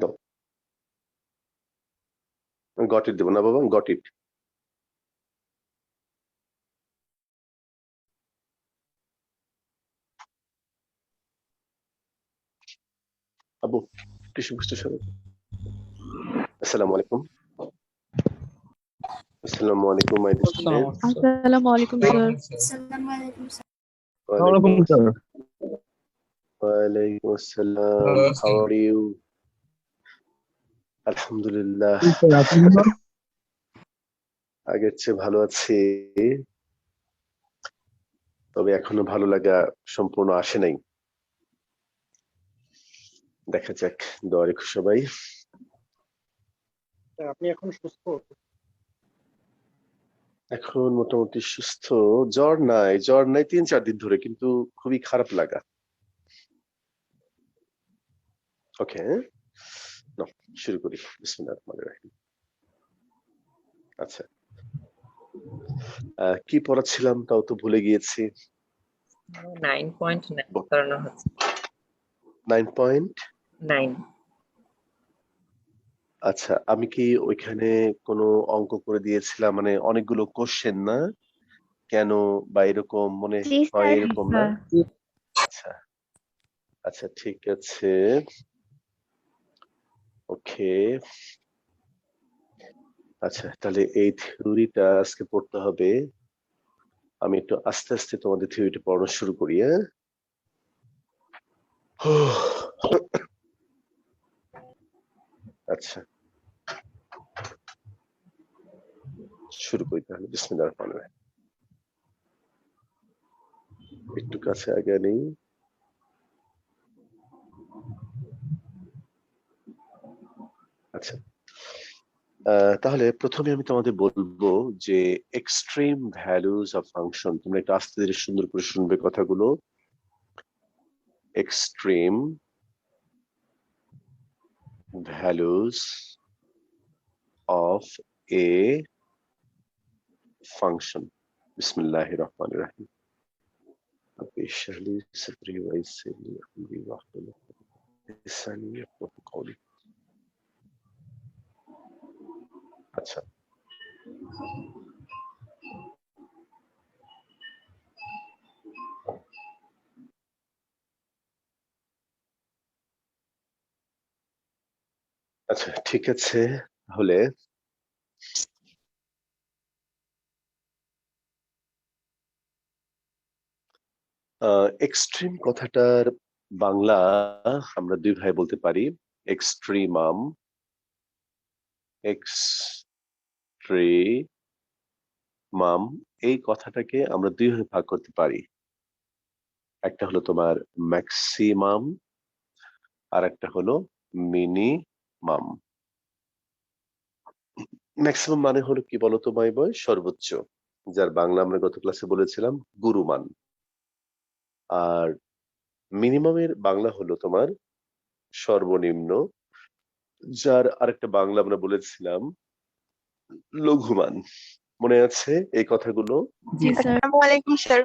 দাও, got it দেবো না বাবা, গট ইট। আবু টিস্যু বুঝতে সরো। আসসালামু আলাইকুম। আসসালামু আলাইকুম মাই ডিয়ার স্টুডেন্টস। আসসালামু আলাইকুম স্যার। ওয়ালাইকুম ওয়ালাইকুম আসসালাম। How are you? আলহামদুলিল্লাহ, আগের চেয়ে ভালো আছি, তবে এখনো ভালো লাগা সম্পূর্ণ আসে নাই। দেখা যাক, দোয়া রেখো সবাই। আপনি এখন সুস্থ? এখন মোটামুটি সুস্থ, জ্বর নাই 3-4 দিন ধরে, কিন্তু খুবই খারাপ লাগা। ওকে, শুরু করি। বিসমিল্লাহির রহমানির রহিম। আচ্ছা, কি পড়াচ্ছিলাম তাও তো ভুলে গিয়েছি। 9.9 করানো হচ্ছে। 9.9। আচ্ছা, আমি কি ওইখানে কোনো অঙ্ক করে দিয়েছিলাম? মানে অনেকগুলো কোশ্চেন না, কেন বা এরকম মনে হয়, এরকম না? আচ্ছা আচ্ছা, ঠিক আছে, ওকে। আচ্ছা, তাহলে এই থিওরিটা আজকে পড়তে হবে। আমি একটু আস্তে আস্তে তোমাদের থিওরিটা পড়ানো শুরু করি। হ্যাঁ, আচ্ছা, শুরু করি তাহলে। বিসমিল্লাহির রহমানির রহিম। একটু কাছে আগে নেই। আচ্ছা, তাহলে প্রথমে আমি তোমাদের বলবো যে এক্সট্রিম ভ্যালুজ অফ ফাংশন। তোমরা একটু আস্তে ধীরে সুন্দর করে শুনবে কথাগুলো। Extreme values of a function. বিসমিল্লাহির রহমানির রহিম। رب اشرح لي صدري ويسر لي امري واحلل عقدة من لساني يفقهوا قولي। আচ্ছা, আচ্ছা, ঠিক আছে, তাহলে এক্সট্রিম কথাটার বাংলা আমরা দুই ভাই বলতে পারি। এক্সট্রিমাম, এক্সট্রিমাম, এই কথাটাকে আমরা দুই ভাগে ভাগ করতে পারি। একটা হলো তোমার ম্যাক্সিমাম, আর একটা হলো মিনিমাম। ম্যাক্সিমাম মানে হলো কি বলতো মাই বয়? সর্বোচ্চ, যার বাংলা আমরা গত ক্লাসে বলেছিলাম গুরুমান। আর মিনিমামের বাংলা হলো তোমার সর্বনিম্ন, যার আরেকটা বাংলা আমরা বলেছিলাম লঘুমান। মনে আছে এই কথাগুলো? জি স্যার। আসসালামু আলাইকুম স্যার।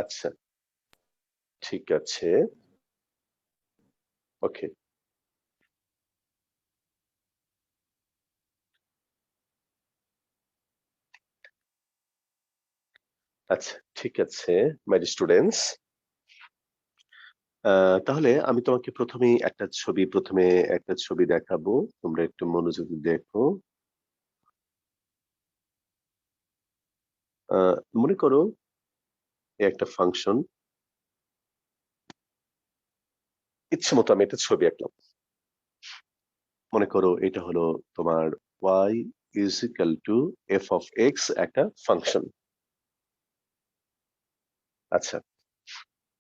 আচ্ছা, ঠিক আছে, ওকে। আচ্ছা, ঠিক আছে মাই স্টুডেন্টস। তাহলে আমি তোমাকে প্রথমেই একটা ছবি দেখাবো, তোমরা একটু মনোযোগ দিয়ে দেখো। মনে করো একটা ফাংশন, ইচ্ছে মতো আমি একটা ছবি আঁকলাম। মনে করো এটা হলো তোমার y is equal to f of x, একটা ফাংশন। আচ্ছা,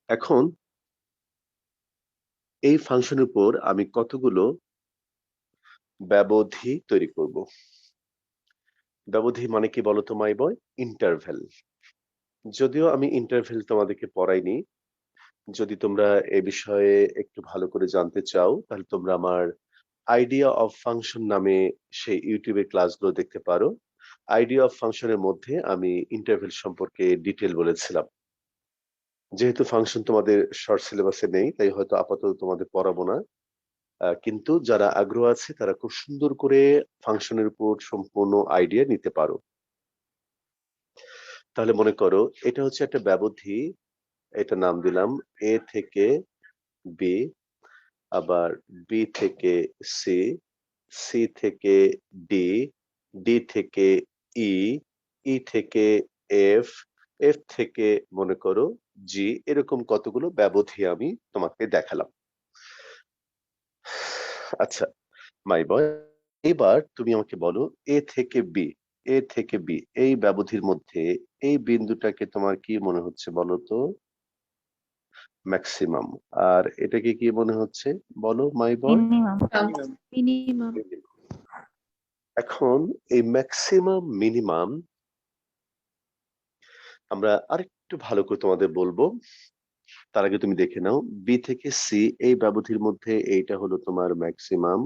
এখন এই ফাংশনের উপর আমি কতগুলো ব্যবধি তৈরি করব। ব্যবধি মানে কি বলতো মাই বয়? ইন্টারভ্যাল। যদিও আমি ইন্টারভ্যাল তোমাদেরকে পড়াইনি, যদি তোমরা এ বিষয়ে একটু ভালো করে জানতে চাও তাহলে তোমরা আমার আইডিয়া অফ ফাংশন নামে সেই ইউটিউবের ক্লাসগুলো দেখতে পারো। আইডিয়া অফ ফাংশনের মধ্যে আমি ইন্টারভ্যাল সম্পর্কে ডিটেল বলেছিলাম। যেহেতু ফাংশন তোমাদের শর্ট সিলেবাসে নেই, তাই হয়তো আপাতত তোমাদের পড়াবো না। কিন্তু যারা আগ্রহ আছে তারা খুব সুন্দর করে ফাংশনের উপর সম্পূর্ণ আইডিয়া নিতে পারো। তাহলে মনে করো এটা হচ্ছে একটা ব্যবধি, এটা নাম দিলাম এ থেকে বি, আবার বি থেকে সি, সি থেকে ডি, ডি থেকে ই, ই থেকে এফ, এফ থেকে মনে করো জি। এরকম কতগুলো ব্যবধি আমি তোমাকে দেখালাম। আচ্ছা মাই বয়, এবার তুমি আমাকে বলো এ থেকে বি, এ থেকে বি এই ব্যবধির মধ্যে এই বিন্দুটাকে তোমার কি মনে হচ্ছে বলো তো? ম্যাক্সিমাম। আর এটাকে কি মনে হচ্ছে বলো মাই বয়? মিনিমাম। মিনিমাম। এখন এই ম্যাক্সিমাম মিনিমাম আমরা আরেকটু ভালো করে তোমাদের বলবো। তার আগে তুমি দেখে নাও বি থেকে সি এই ব্যবধির মধ্যে এইটা হলো তোমার ম্যাক্সিমাম,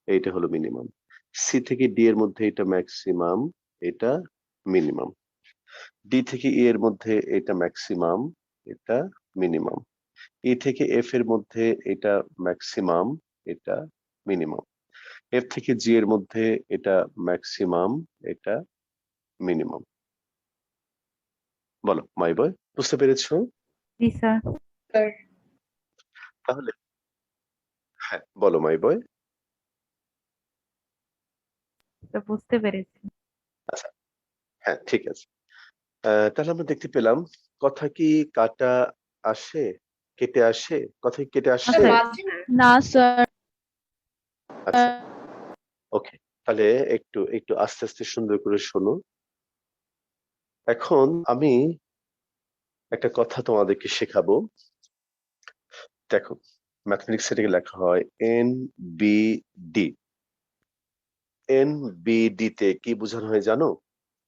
এইটা হলো মিনিমাম। সি থেকে ডি এর মধ্যে এটা ম্যাক্সিমাম, এটা মিনিমাম। ডি থেকে ই এর মধ্যে এটা ম্যাক্সিমাম, এটা মিনিমাম। ই থেকে এফ এর মধ্যে এটা ম্যাক্সিমাম, এটা মিনিমাম। এফ থেকে জি এর মধ্যে এটা ম্যাক্সিমাম, এটা মিনিমাম। বলো মাই বয়, বুঝতে পেরেছো? জি স্যার। তাহলে হ্যাঁ বলো মাই বয়। বুঝতে পেরেছি। আচ্ছা হ্যাঁ ঠিক আছে। তাহলে আমরা দেখতে পেলাম কথা কি কাটা আসে, কেটে আসে? কথা কি কেটে আসে? না স্যার। আচ্ছা ওকে, তাহলে একটু একটু আস্তে আস্তে সুন্দর করে শোনো। এখন আমি একটা কথা তোমাদেরকে শেখাবো। দেখো ম্যাথমেটিক্স এটাকে লেখা হয় NBD। NBD তে কি বোঝানো হয় জানো?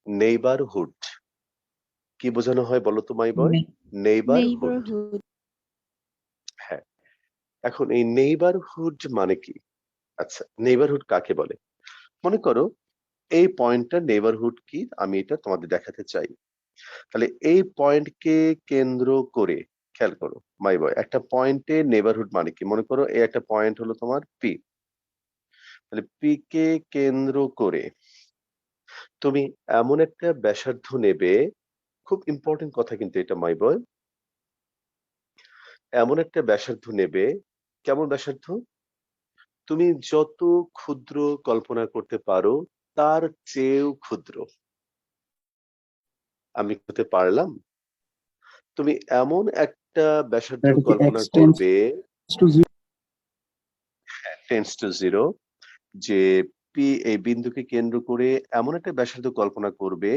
নেইবারহুড। কি বোঝানো হয় বলো তো মাই বয়? নেইবারহুড। নেইবারহুড। হ্যাঁ, এখন এই নেইবারহুড মানে কি? আচ্ছা নেইবারহুড কাকে বলে? মনে করো এই পয়েন্টটা নেইবারহুড কি আমি এটা তোমাদের দেখাতে চাই। তাহলে এই পয়েন্টকে কেন্দ্র করে খেয়াল করো মাই বয়, একটা পয়েন্টে নেইবারহুড মানে কি? মনে করো এই একটা পয়েন্ট হলো তোমার পি। তাহলে পি কে কেন্দ্র করে তুমি এমন একটা ব্যাসার্ধ নেবে, খুব ইম্পর্টেন্ট কথা কিন্তু এটা মাই বয়। এমন একটা ব্যাসার্ধ নেবে, কেমন ব্যাসার্ধ? তুমি যত ক্ষুদ্র কল্পনা করতে পারো তার চেয়েও ক্ষুদ্র। আমি করতে পারলাম? তুমি এমন একটা ব্যাসার্ধ কল্পনা করবে টেন্স টু জিরো, যে পি এই বিন্দুকে কেন্দ্র করে এমন একটা ব্যাসার্ধ কল্পনা করবে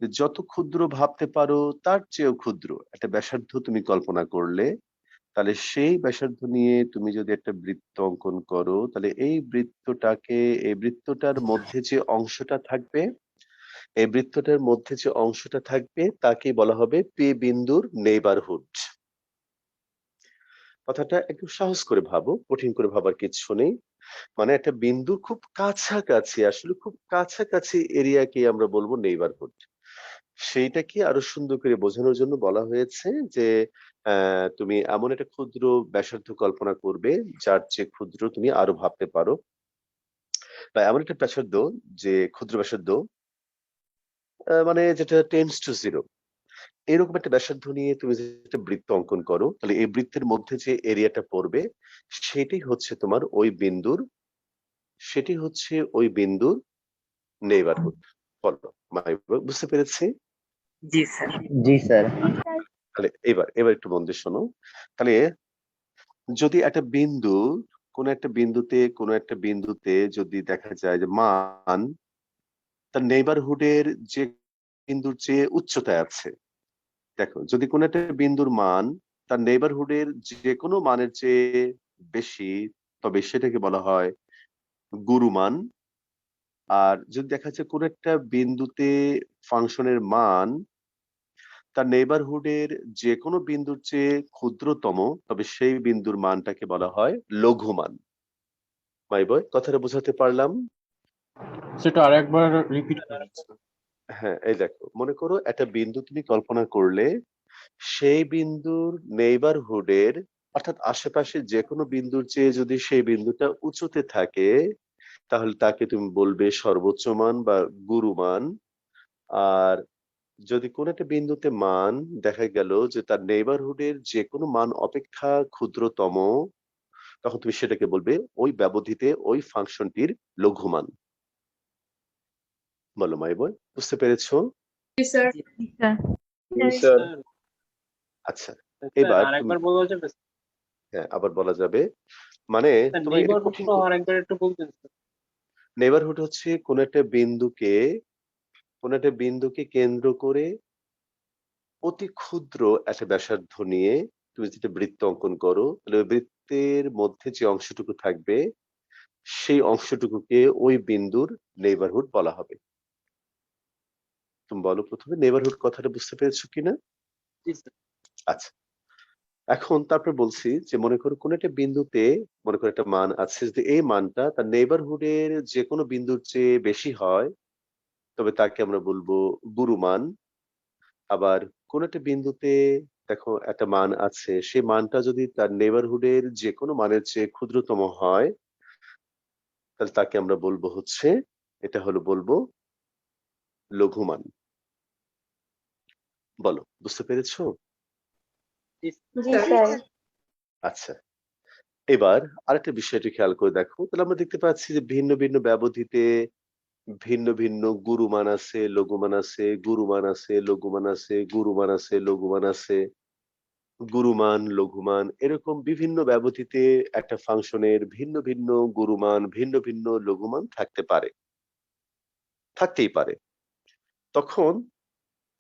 যে যত ক্ষুদ্র ভাবতে পারো তার চেয়েও ক্ষুদ্র একটা ব্যাসার্ধ তুমি কল্পনা করলে, তাহলে সেই ব্যাসার্ধ নিয়ে তুমি যদি একটা বৃত্ত অঙ্কন করো, তাহলে এই বৃত্তটাকে, এই বৃত্তটার মধ্যে যে অংশটা থাকবে, এই বৃত্তটার মধ্যে যে অংশটা থাকবে তাকে বলা হবে পি বিন্দুর নেইবারহুড। কথাটা একটু সহজ করে ভাবো, কঠিন করে ভাবার কিছু নেই। মানে একটা বিন্দু খুব কাছাকাছি, আসলে খুব কাছাকাছি এরিয়াকে আমরা বলবো নেইবারহুড। সেইটাকে আরো সুন্দর করে বোঝানোর জন্য বলা হয়েছে যে তুমি এমন একটা ক্ষুদ্র ব্যাসার্ধ কল্পনা করবে যার চেয়ে ক্ষুদ্র তুমি আরো ভাবতে পারো, বা এমন একটা ব্যাসার্ধ যে ক্ষুদ্র ব্যাসার্ধ মানে যেটা টেন্স টু জিরো, এরকম একটা ব্যাসার্ধ নিয়ে তুমি যদি একটা বৃত্ত অঙ্কন করো, তাহলে এই বৃত্তের মধ্যে যে এরিয়াটা পড়বে সেটাই হচ্ছে তোমার ওই বিন্দুর, সেটি হচ্ছে ওই বিন্দুর নেইবারহুড। বলো বুঝতে পেরেছি? জি স্যার। জি স্যার। তাহলে এবার এবার একটু মন দিয়ে শোনো। তাহলে যদি একটা বিন্দু, কোনো একটা বিন্দুতে যদি দেখা যায় যে মান তার নেইবারহুডের যে বিন্দুর চেয়ে উচ্চতায় আছে, দেখো যদি কোনো একটা বিন্দুর মান তার নেইবারহুডের যে কোনো মানের চেয়ে বেশি, তবে সেটাকে বলা হয় গুরুমান। আর যদি দেখা যাচ্ছে কোনো একটা বিন্দুতে ফাংশনের মান তার নেইবারহুডের যে কোনো বিন্দুর চেয়ে ক্ষুদ্রতম, তবে সেই বিন্দুর মানটাকে বলা হয় লঘুমান। মাই বয়, কথাটা বোঝাতে পারলাম? সেটা আরেকবার রিপিট করুন। হ্যাঁ এই দেখো মনে করো একটা বিন্দু তুমি কল্পনা করলে, সেই বিন্দুর নেইবারহুডের অর্থাৎ আশেপাশে যে কোনো বিন্দুর চেয়ে যদি সেই বিন্দুটা উঁচুতে থাকে তাহলে তাকে তুমি বলবে সর্বোচ্চ মান বা গুরুমান। আর যদি কোন একটা বিন্দুতে মান দেখা গেল যে তার নেইবারহুডের যে কোনো মান অপেক্ষা ক্ষুদ্রতম, তখন তুমি সেটাকে বলবে ওই ব্যবধিতে ওই ফাংশনটির লঘুমান। বলো মাইবল, বুঝতে পেরেছো? জি স্যার। আচ্ছা, এবার তুমি আরেকবার বলা যাবে? হ্যাঁ আবার বলা যাবে। মানে তোমার এটা কঠিন। নেইবারহুডটা আরেকবার একটু বলতেন স্যার। নেইবারহুড হচ্ছে কোন একটা বিন্দুকে কেন্দ্র করে অতি ক্ষুদ্র একটা ব্যাসার্ধ নিয়ে তুমি যদি বৃত্ত অঙ্কন করো তাহলে ওই বৃত্তের মধ্যে যে অংশটুকু থাকবে সেই অংশটুকুকে ওই বিন্দুর নেইবারহুড বলা হবে। তুমি বলো প্রথমে নেইবারহুড কথাটা বুঝতে পেরেছো কিনা? জি স্যার। আচ্ছা, এখন তারপর বলছি যে মনে করো কোন একটা বিন্দুতে মনে করো একটা মান আছে, যদি এই মানটা তার নেইবারহুডের যে কোনো বিন্দুর চেয়ে বেশি হয় তবে তাকে আমরা বলবো গুরুমান। আবার কোন একটা বিন্দুতে দেখো একটা মান আছে, সেই মানটা যদি তার নেইবারহুডের যে কোনো মানের চেয়ে ক্ষুদ্রতম হয় তাহলে তাকে আমরা বলবো হচ্ছে, এটা হলো বলবো লঘুমান। বলো, বুঝতে পেরেছো? জি জি স্যার। আচ্ছা, এবার আরেকটা বিষয়টি খেয়াল করে দেখো, তাহলে আমরা দেখতে পাচ্ছি যে ভিন্ন ভিন্ন ব্যবধিতে ভিন্ন ভিন্ন গুরুমান আছে, লঘুমান আছে, গুরুমান আছে, লঘুমান আছে, গুরুমান আছে, লঘুমান আছে, গুরুমান, লঘুমান, এরকম বিভিন্ন ব্যবধিতে একটা ফাংশনের ভিন্ন ভিন্ন গুরুমান, ভিন্ন ভিন্ন লঘুমান থাকতেই পারে। তখন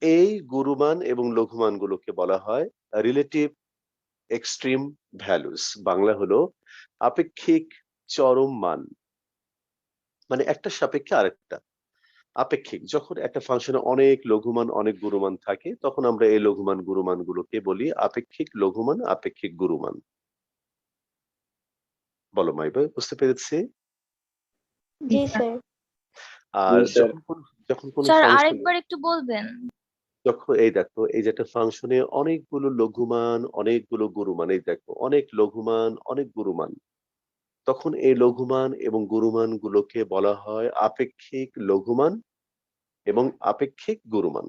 এই গুরুমান এবং লঘুমানগুলোকে বলা হয় রিলেটিভ এক্সট্রিম ভ্যালুস। বাংলা হলো আপেক্ষিক চরম মান। মানে একটা সাপেক্ষে আরেকটা আপেক্ষিক। যখন একটা ফাংশনে অনেক লঘুমান অনেক গুরুমান থাকে তখন আমরা এই লঘুমান গুরুমান গুলোকে বলি আপেক্ষিক লঘুমান, আপেক্ষিক গুরুমান। বলো মাইবা, বুঝতে পেরেছি? জি স্যার। আর যখন কোন স্যার ফাংশন, আরেকবার একটু বলবেন? যখন এই দেখো এই যে একটা ফাংশনে অনেকগুলো লঘুমান অনেকগুলো গুরুমান, এই দেখো অনেক লঘুমান অনেক গুরুমান, তখন এই লঘুমান এবং গুরুমান গুলোকে বলা হয় আপেক্ষিক লঘুমান এবং আপেক্ষিক গুরুমান।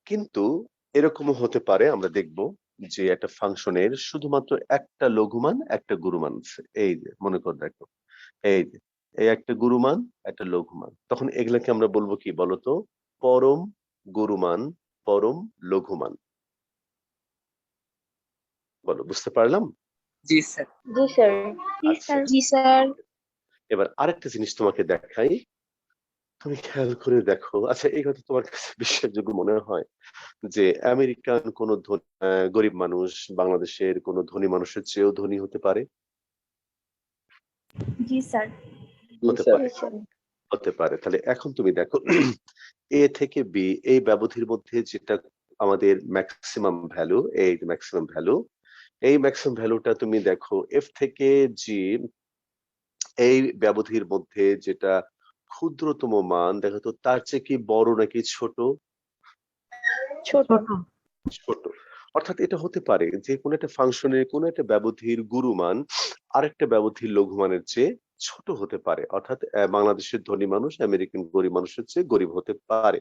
কিন্তু এরকমও হতে পারে, আমরা দেখব যে একটা ফাংশনের শুধুমাত্র একটা লঘুমান একটা গুরুমান আছে। এই যে মনে করে দেখো, এই যে এই একটা গুরুমান একটা লঘুমান, তখন এগুলাকে আমরা বলবো কি বলতো? পরম গুরুমান, পরম লঘুমান। বলো, বুঝতে পারলাম? জি স্যার। জি স্যার। আচ্ছা, জি স্যার। এবার আরেকটা জিনিস তোমাকে দেখাই, তুমি খেয়াল করে দেখো। আচ্ছা, এই কথা তোমার কাছে বিশ্বাসযোগ্য মনে হয় যে আমেরিকান কোন গরিব মানুষ বাংলাদেশের কোন ধনী মানুষের চেয়েও ধনী হতে পারে? জি স্যার। হতে পারে, হতে পারে। তাহলে এখন তুমি দেখো এ থেকে বি এই ব্যবধির মধ্যে যেটা আমাদের ম্যাক্সিমাম ভ্যালু, এই ম্যাক্সিমাম ভ্যালু, এই ম্যাক্সিমাম ভ্যালুটা তুমি দেখো এফ থেকে জি এই ব্যবধির মধ্যে যেটা ক্ষুদ্রতম মান দেখো তো, তার চেয়ে কি বড় নাকি ছোট? ছোট। ছোট। অর্থাৎ এটা হতে পারে যে কোন একটা ফাংশনের কোন একটা ব্যবধির গুরুমান আরেকটা ব্যবধির লঘুমানের চেয়ে ছোট হতে পারে। অর্থাৎ বাংলাদেশের ধনী মানুষ আমেরিকান গরিব মানুষের চেয়ে গরিব হতে পারে।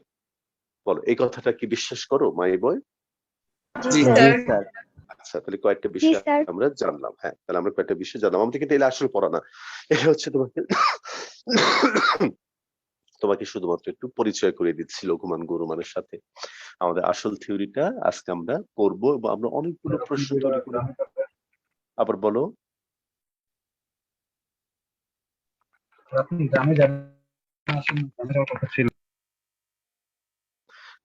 বলো, এই কথাটা কি বিশ্বাস করো মাই বয়? জি জি স্যার। স্যার। আচ্ছা, তাহলে কয়েকটা জি বিষয় স্যার। আমরা জানলাম। হ্যাঁ, তাহলে আমরা কয়েকটা বিষয় জানলাম। আমাদের কিন্তু এটা আসল পড়া না, এটা হচ্ছে তোমাকে তোমাকে শুধুমাত্র একটু পরিচয় করে দিচ্ছি লঘুমান গুরুমানের সাথে। আমাদের আসল থিওরিটা আজকে আমরা করবো এবং আমরা অনেকগুলো প্রশ্ন তৈরি করে। আবার বলো। আপনি গ্রামে যাবেন, আসলে গ্রামে যাওয়ার কথা ছিল।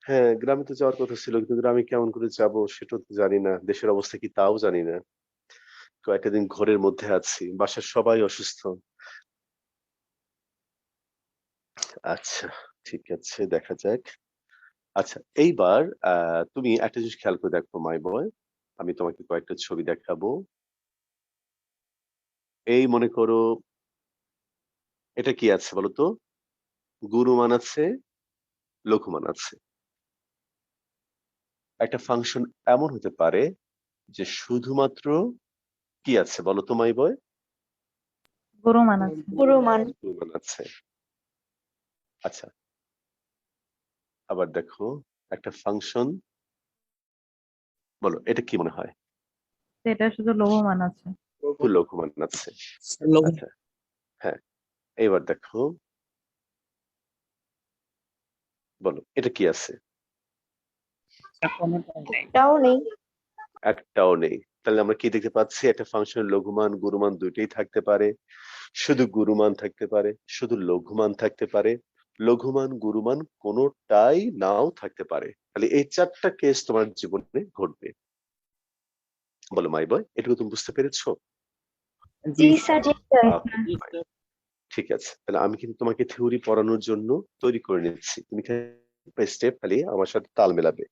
হ্যাঁ, গ্রামে তো যাওয়ার কথা ছিল, কিন্তু গ্রামে কেমন করে যাব সেটা তো জানি না, দেশের অবস্থা কি তাও জানি না। কয়েকটা দিন ঘরের মধ্যে আছি, বাসার সবাই অসুস্থ। আচ্ছা, ঠিক আছে, দেখা যাক। আচ্ছা, এইবার তুমি একটা জিনিস খেয়াল করে দেখো মাই বয়, আমি তোমাকে কয়েকটা ছবি দেখাবো। এই মনে করো এটা কি আছে বলো তো? গুরুমান আছে, লঘুমান আছে। একটা ফাংশন এমন হতে পারে যে শুধুমাত্র কি আছে বলো তো মাই বয়? গুরুমান আছে। গুরুমান। গুরুমান আছে। আচ্ছা, আবার দেখো একটা ফাংশন, বলো এটা কি মনে হয়? এটা শুধু লঘুমান আছে। লঘুমান আছে। লঘু আচ্ছা, হ্যাঁ, এবার দেখো, বলো এটা কি আছে? টাও নেই। একটাও নেই। তাহলে আমরা কি দেখতে পাচ্ছি? একটা ফাংশনের লঘুমান গুরুমান দুইটাই থাকতে পারে, শুধু গুরুমান থাকতে পারে, শুধু লঘুমান থাকতে পারে, লঘুমান গুরুমান কোনোটাই নাও থাকতে পারে। তাহলে এই চারটা কেস তোমার জীবনে ঘটবে। বলো মাই বয়, এটুকু তুমি বুঝতে পেরেছো? জি স্যার। জি স্যার। জি স্যার ঠিক আছে, তাহলে আমি কিন্তু তোমাকে থিওরি পড়ানোর জন্য তৈরি করে নিচ্ছি। তুমি স্টেপ খালি আমার সাথে তাল মেলাবে।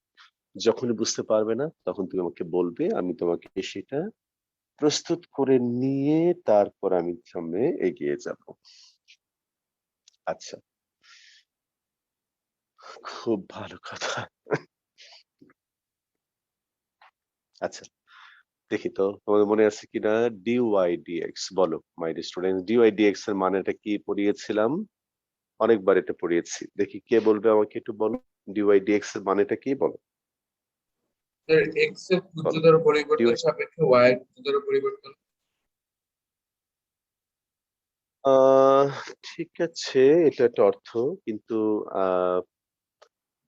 যখনই বুঝতে পারবে না তখন তুমি আমাকে বলবে, আমি তোমাকে সেটা প্রস্তুত করে নিয়ে তারপর আমি সামনে এগিয়ে যাব। আচ্ছা, খুব ভালো কথা। আচ্ছা, দেখি তো তোমাদের মনে আছে কিনা ডিওয়াই ডিএক্স। বলো মাই স্টুডেন্ট, ডিওয়াই ডিএক্স এর মানেটা কি পড়িয়েছিলাম? অনেকবার এটা পড়িয়েছি। দেখি কে বলবে আমাকে, একটু বলো ডিওয়াই ডিএক্স এর মানেটা কি, বলো। স্যার এক্স এর উচ্চতর পরিবর্তন সাপেক্ষে ওয়াই এর উচ্চতর পরিবর্তন। আহ ঠিক আছে, এটা একটা অর্থ, কিন্তু আহ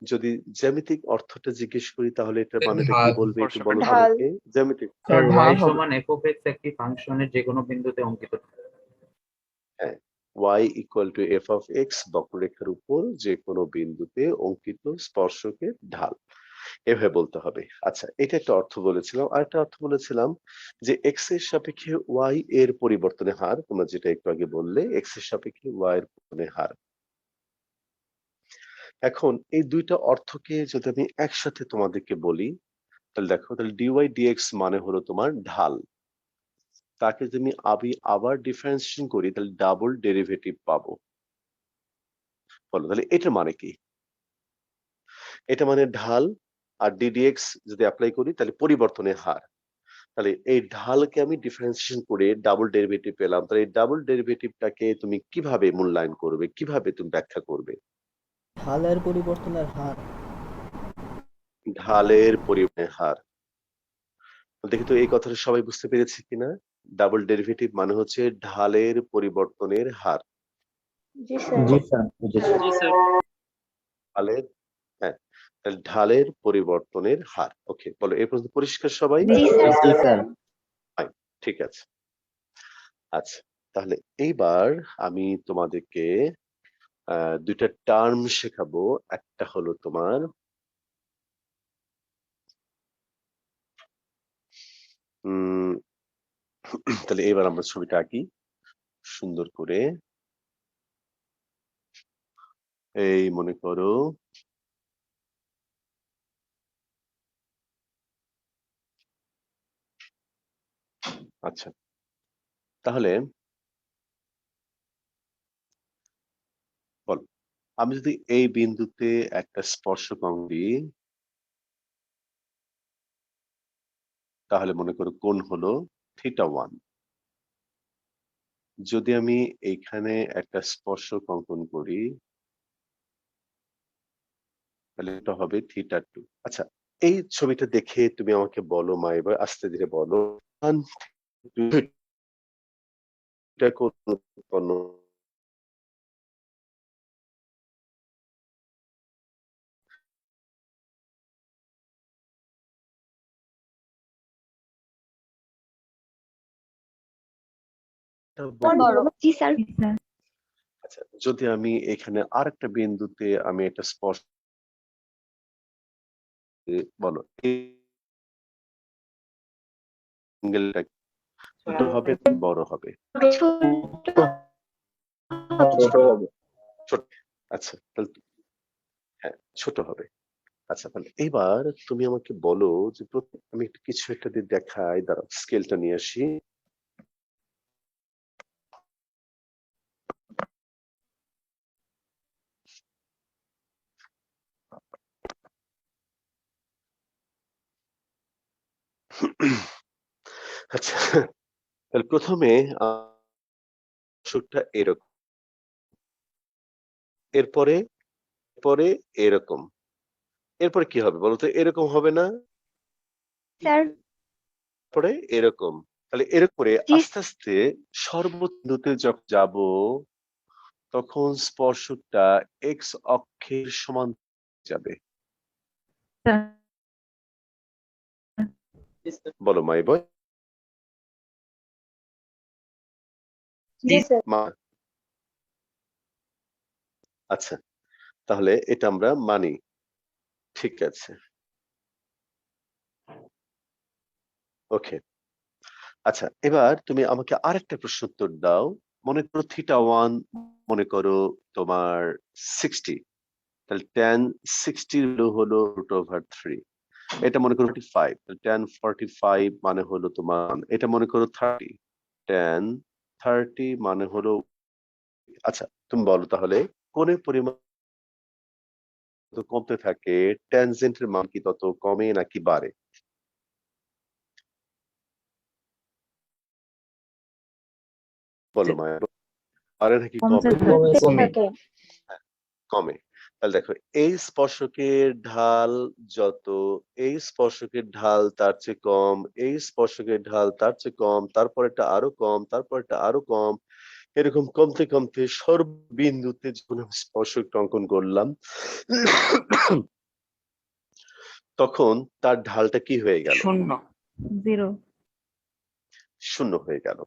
যদি জ্যামিতিক অর্থটা জিজ্ঞেস করি তাহলে এটা মানেটা কি ঢাল, বলবে একটু বলো তো ঢাল। আমাকে। জ্যামিতিক, স্যার ঢাল y হবে। সমান f of x একটি ফাংশনের যে কোনো বিন্দুতে অঙ্কিত থাকে। হ্যাঁ, y equal to F of x বক্ররেখার উপর যে কোনো বিন্দুতে অঙ্কিত স্পর্শকের ঢাল, এভাবে বলতে হবে। আচ্ছা, এটা একটা অর্থ বলেছিলাম। আর একটা অর্থ বলেছিলাম যে এক্স এর সাপেক্ষে ওয়াই এর পরিবর্তনের হার, তোমরা যেটা একটু আগে বললে, এক্স এর সাপেক্ষে ওয়াই এর পরিবর্তনের হার। এখন এই দুইটা অর্থকে যদি আমি একসাথে তোমাদেরকে বলি, তাহলে দেখো, তাহলে ডিওয়াই ডিএক্স মানে হলো তোমার ঢাল। তাকে যদি আমি আবার ডিফারেন্সিয়েশন করি তাহলে ডাবল ডেরিভেটিভ পাবো। বলো তাহলে এটার মানে কি? এটা মানে ঢাল, আর ডিডিএক্স যদি অ্যাপ্লাই করি তাহলে পরিবর্তনের হার। তাহলে এই ঢালকে আমি ডিফারেন্সিয়েশন করে ডাবল ডেরিভেটিভ পেলাম। তাহলে এই ডাবল ডেরিভেটিভটাকে তুমি কিভাবে মূল্যায়ন করবে, কিভাবে তুমি ব্যাখ্যা করবে? ঢালের পরিবর্তনের হার। ঢালের পরিবর্তনের হার। দেখি তো এই কথাটা সবাই বুঝতে পেরেছে কিনা? ডাবল ডেরিভেটিভ মানে হচ্ছে ঢালের পরিবর্তনের হার। জি স্যার। জি স্যার, বুঝেছি। জি স্যার ঢালের, হ্যাঁ, তাহলে ঢালের পরিবর্তনের হার। ওকে, বলো এই পর্যন্ত পরিষ্কার সবাই? জি স্যার। জি স্যার। Fine, ঠিক আছে। আচ্ছা, তাহলে এইবার আমি তোমাদেরকে দুইটা টার্ম শেখাবো। একটা হলো তোমার উম তাহলে এবার আমরা ছবিটা আঁকি সুন্দর করে। এই মনে করো আচ্ছা, তাহলে বলো, আমি যদি এই বিন্দুতে একটা স্পর্শক অঙ্ক দিই, তাহলে মনে করো কোণ হলো θ1। যদি আমি এইখানে একটা স্পর্শক অঙ্কন করি তাহলে এটা হবে θ2। আচ্ছা, এই ছবিটা দেখে তুমি আমাকে বলো মা, এবার আস্তে ধীরে বলো, 1 2 এটা কোণ উৎপন্ন এটা বলো। জি স্যার। জি স্যার। আচ্ছা, যদি আমি এখানে আরেকটা বিন্দুতে আমি একটা স্পর্শ, বলো এই অ্যাঙ্গেলটা ছোট হবে বড় হবে? ছোট হবে। ছোট। আচ্ছা, তাহলে হ্যাঁ, ছোট হবে। আচ্ছা, তাহলে এবার তুমি আমাকে বলো যে আমি একটু কিছু একটা দিয়ে দেখাই, দাঁড়াও স্কেলটা নিয়ে আসি। আচ্ছা, তাহলে প্রথমে স্পর্শকটা এরকম, এরপরে পরে এরকম, এরপরে কি হবে বলতো? এরকম হবে না, স্যার পরে এরকম। তাহলে এরকম করে জি আস্তে আস্তে সর্ববিন্দুতে যখন যাব, তখন স্পর্শকটা এক্স অক্ষের সমান যাবে। স্যার জি স্যার বলো মাই বয়। জি স্যার মা, আচ্ছা, তাহলে এটা আমরা মানি। ঠিক আছে, ওকে। আচ্ছা, এবার তুমি আমাকে আরেকটা প্রশ্ন উত্তর দাও। মনে করো θ1 মনে করো তোমার 60, তাহলে tan 60 হলো √3। এটা মনে করো 45, তাহলে tan 45 মানে হলো তোমার, এটা মনে করো 30, tan 30 মানে হলো, আচ্ছা তুমি বলো তাহলে কোণের পরিমাণ যত কমতে থাকে ট্যানজেন্টের মান কি তত কমে নাকি বাড়ে? বলো মায়া, বাড়ে নাকি কমতে কমে? থাকে। কমতে কমে। থাকে কমে। তাহলে দেখো, এই স্পর্শকের ঢাল যত, এই স্পর্শকের ঢাল তার চেয়ে কম, এই স্পর্শকের ঢাল তার চেয়ে কম, তারপরেরটা আরো কম, তারপরেরটা আরো কম, এরকম কমতে কমতে সর্ববিন্দুতে যখন আমি স্পর্শকটা অঙ্কন করলাম, তখন তার ঢালটা কি হয়ে গেল? শূন্য। 0 শূন্য হয়ে গেল।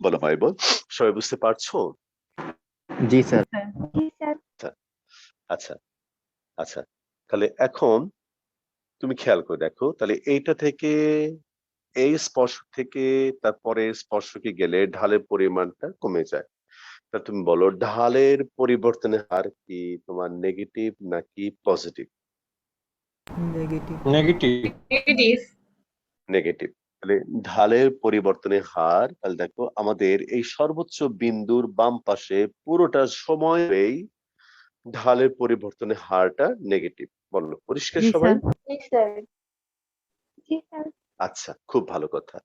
বলো ভাই বল, সবাই বুঝতে পারছো? জি স্যার। স্যার জি স্যার আচ্ছা, আচ্ছা, তাহলে এখন তুমি খেয়াল করে দেখো, তাহলে এইটা থেকে, এই স্পর্শক থেকে তারপরে স্পর্শকে গেলে ঢালের পরিমাণটা কমে যায়। তা তুমি বলো ঢালের পরিবর্তনের হার কি তোমার নেগেটিভ নাকি পজিটিভ? নেগেটিভ। নেগেটিভ। নেগেটিভ। তাহলে ঢালের পরিবর্তনের হার, তাহলে দেখো আমাদের এই সর্বোচ্চ বিন্দুর বাম পাশে পুরোটা সময়ই ঢালের পরিবর্তনের হারটা নেগেটিভ। বলো পরিষ্কার জি সবাই? স্যার জি স্যার জি স্যার আচ্ছা, খুব ভালো কথা।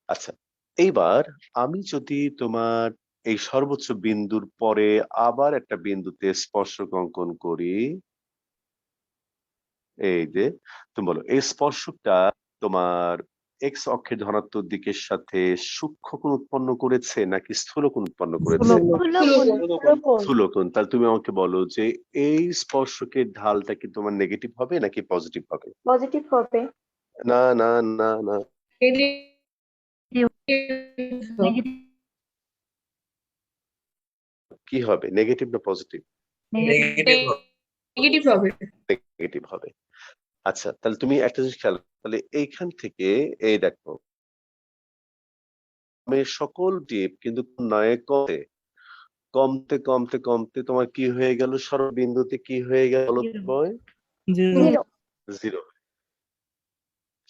আচ্ছা, এইবার আমি যদি তোমার এই সর্বোচ্চ বিন্দুর পরে আবার একটা বিন্দুতে স্পর্শক অঙ্কন করি, এই যে তুমি বলো এই স্পর্শকটা তোমার এক্স অক্ষের ধনাত্মক দিকের সাথে সূক্ষ্ম কোণ উৎপন্ন করেছে নাকি স্থূল কোণ উৎপন্ন করেছে? স্থূলকোণ স্থূল কোণ। তাহলে তুমি আমাকে বলো যে এই স্পর্শকের ঢালটা কি তোমার নেগেটিভ হবে নাকি পজিটিভ হবে? পজিটিভ হবে না না না না, নেগেটিভ কি হবে? নেগেটিভ না পজিটিভ? নেগেটিভ নেগেটিভ হবে। নেগেটিভ হবে। আচ্ছা, তাহলে তুমি একটা জিনিস খেয়াল করো। তাহলে এইখান থেকে এই দেখো সকল ডিপ কিন্তু নয় কমতে কমতে কমতে কমতে তোমার কি হয়ে গেল? সর্ববিন্দুতে কি হয়ে গেল বয়? 0 জিরো।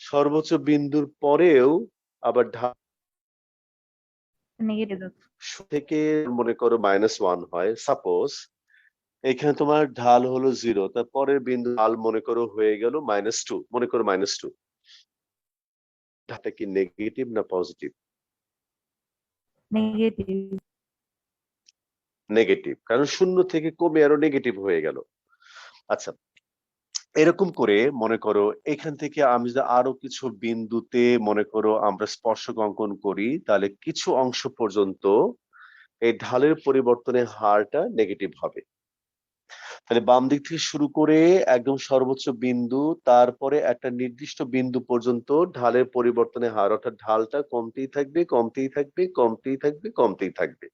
সর্বোচ্চ বিন্দুর পরেও আবার ঢাল নেগেটিভ থেকে মনে করো -1 হয় সাপোজ, এখানে তোমার ঢাল হলো 0, তারপরের বিন্দু ঢাল মনে করো হয়ে গেল -2, মনে করো -2, ঢালটা কি নেগেটিভ না পজিটিভ? নেগেটিভ নেগেটিভ, কারণ শূন্য থেকে কমে আরো নেগেটিভ হয়ে গেল। আচ্ছা, এরকম করে মনে করো এখান থেকে আমি যদি আরো কিছু বিন্দুতে মনে করো আমরা স্পর্শক অঙ্কন করি, তাহলে কিছু অংশ পর্যন্ত এই ঢালের পরিবর্তনের হারটা নেগেটিভ হবে। তাহলে বাম দিক থেকে শুরু করে একদম সর্বোচ্চ বিন্দু, তারপরে একটা নির্দিষ্ট বিন্দু পর্যন্ত ঢালের পরিবর্তনের হার, অর্থাৎ ঢালটা কমতেই থাকবে কমতেই থাকবে কমতেই থাকবে কমতেই থাকবে।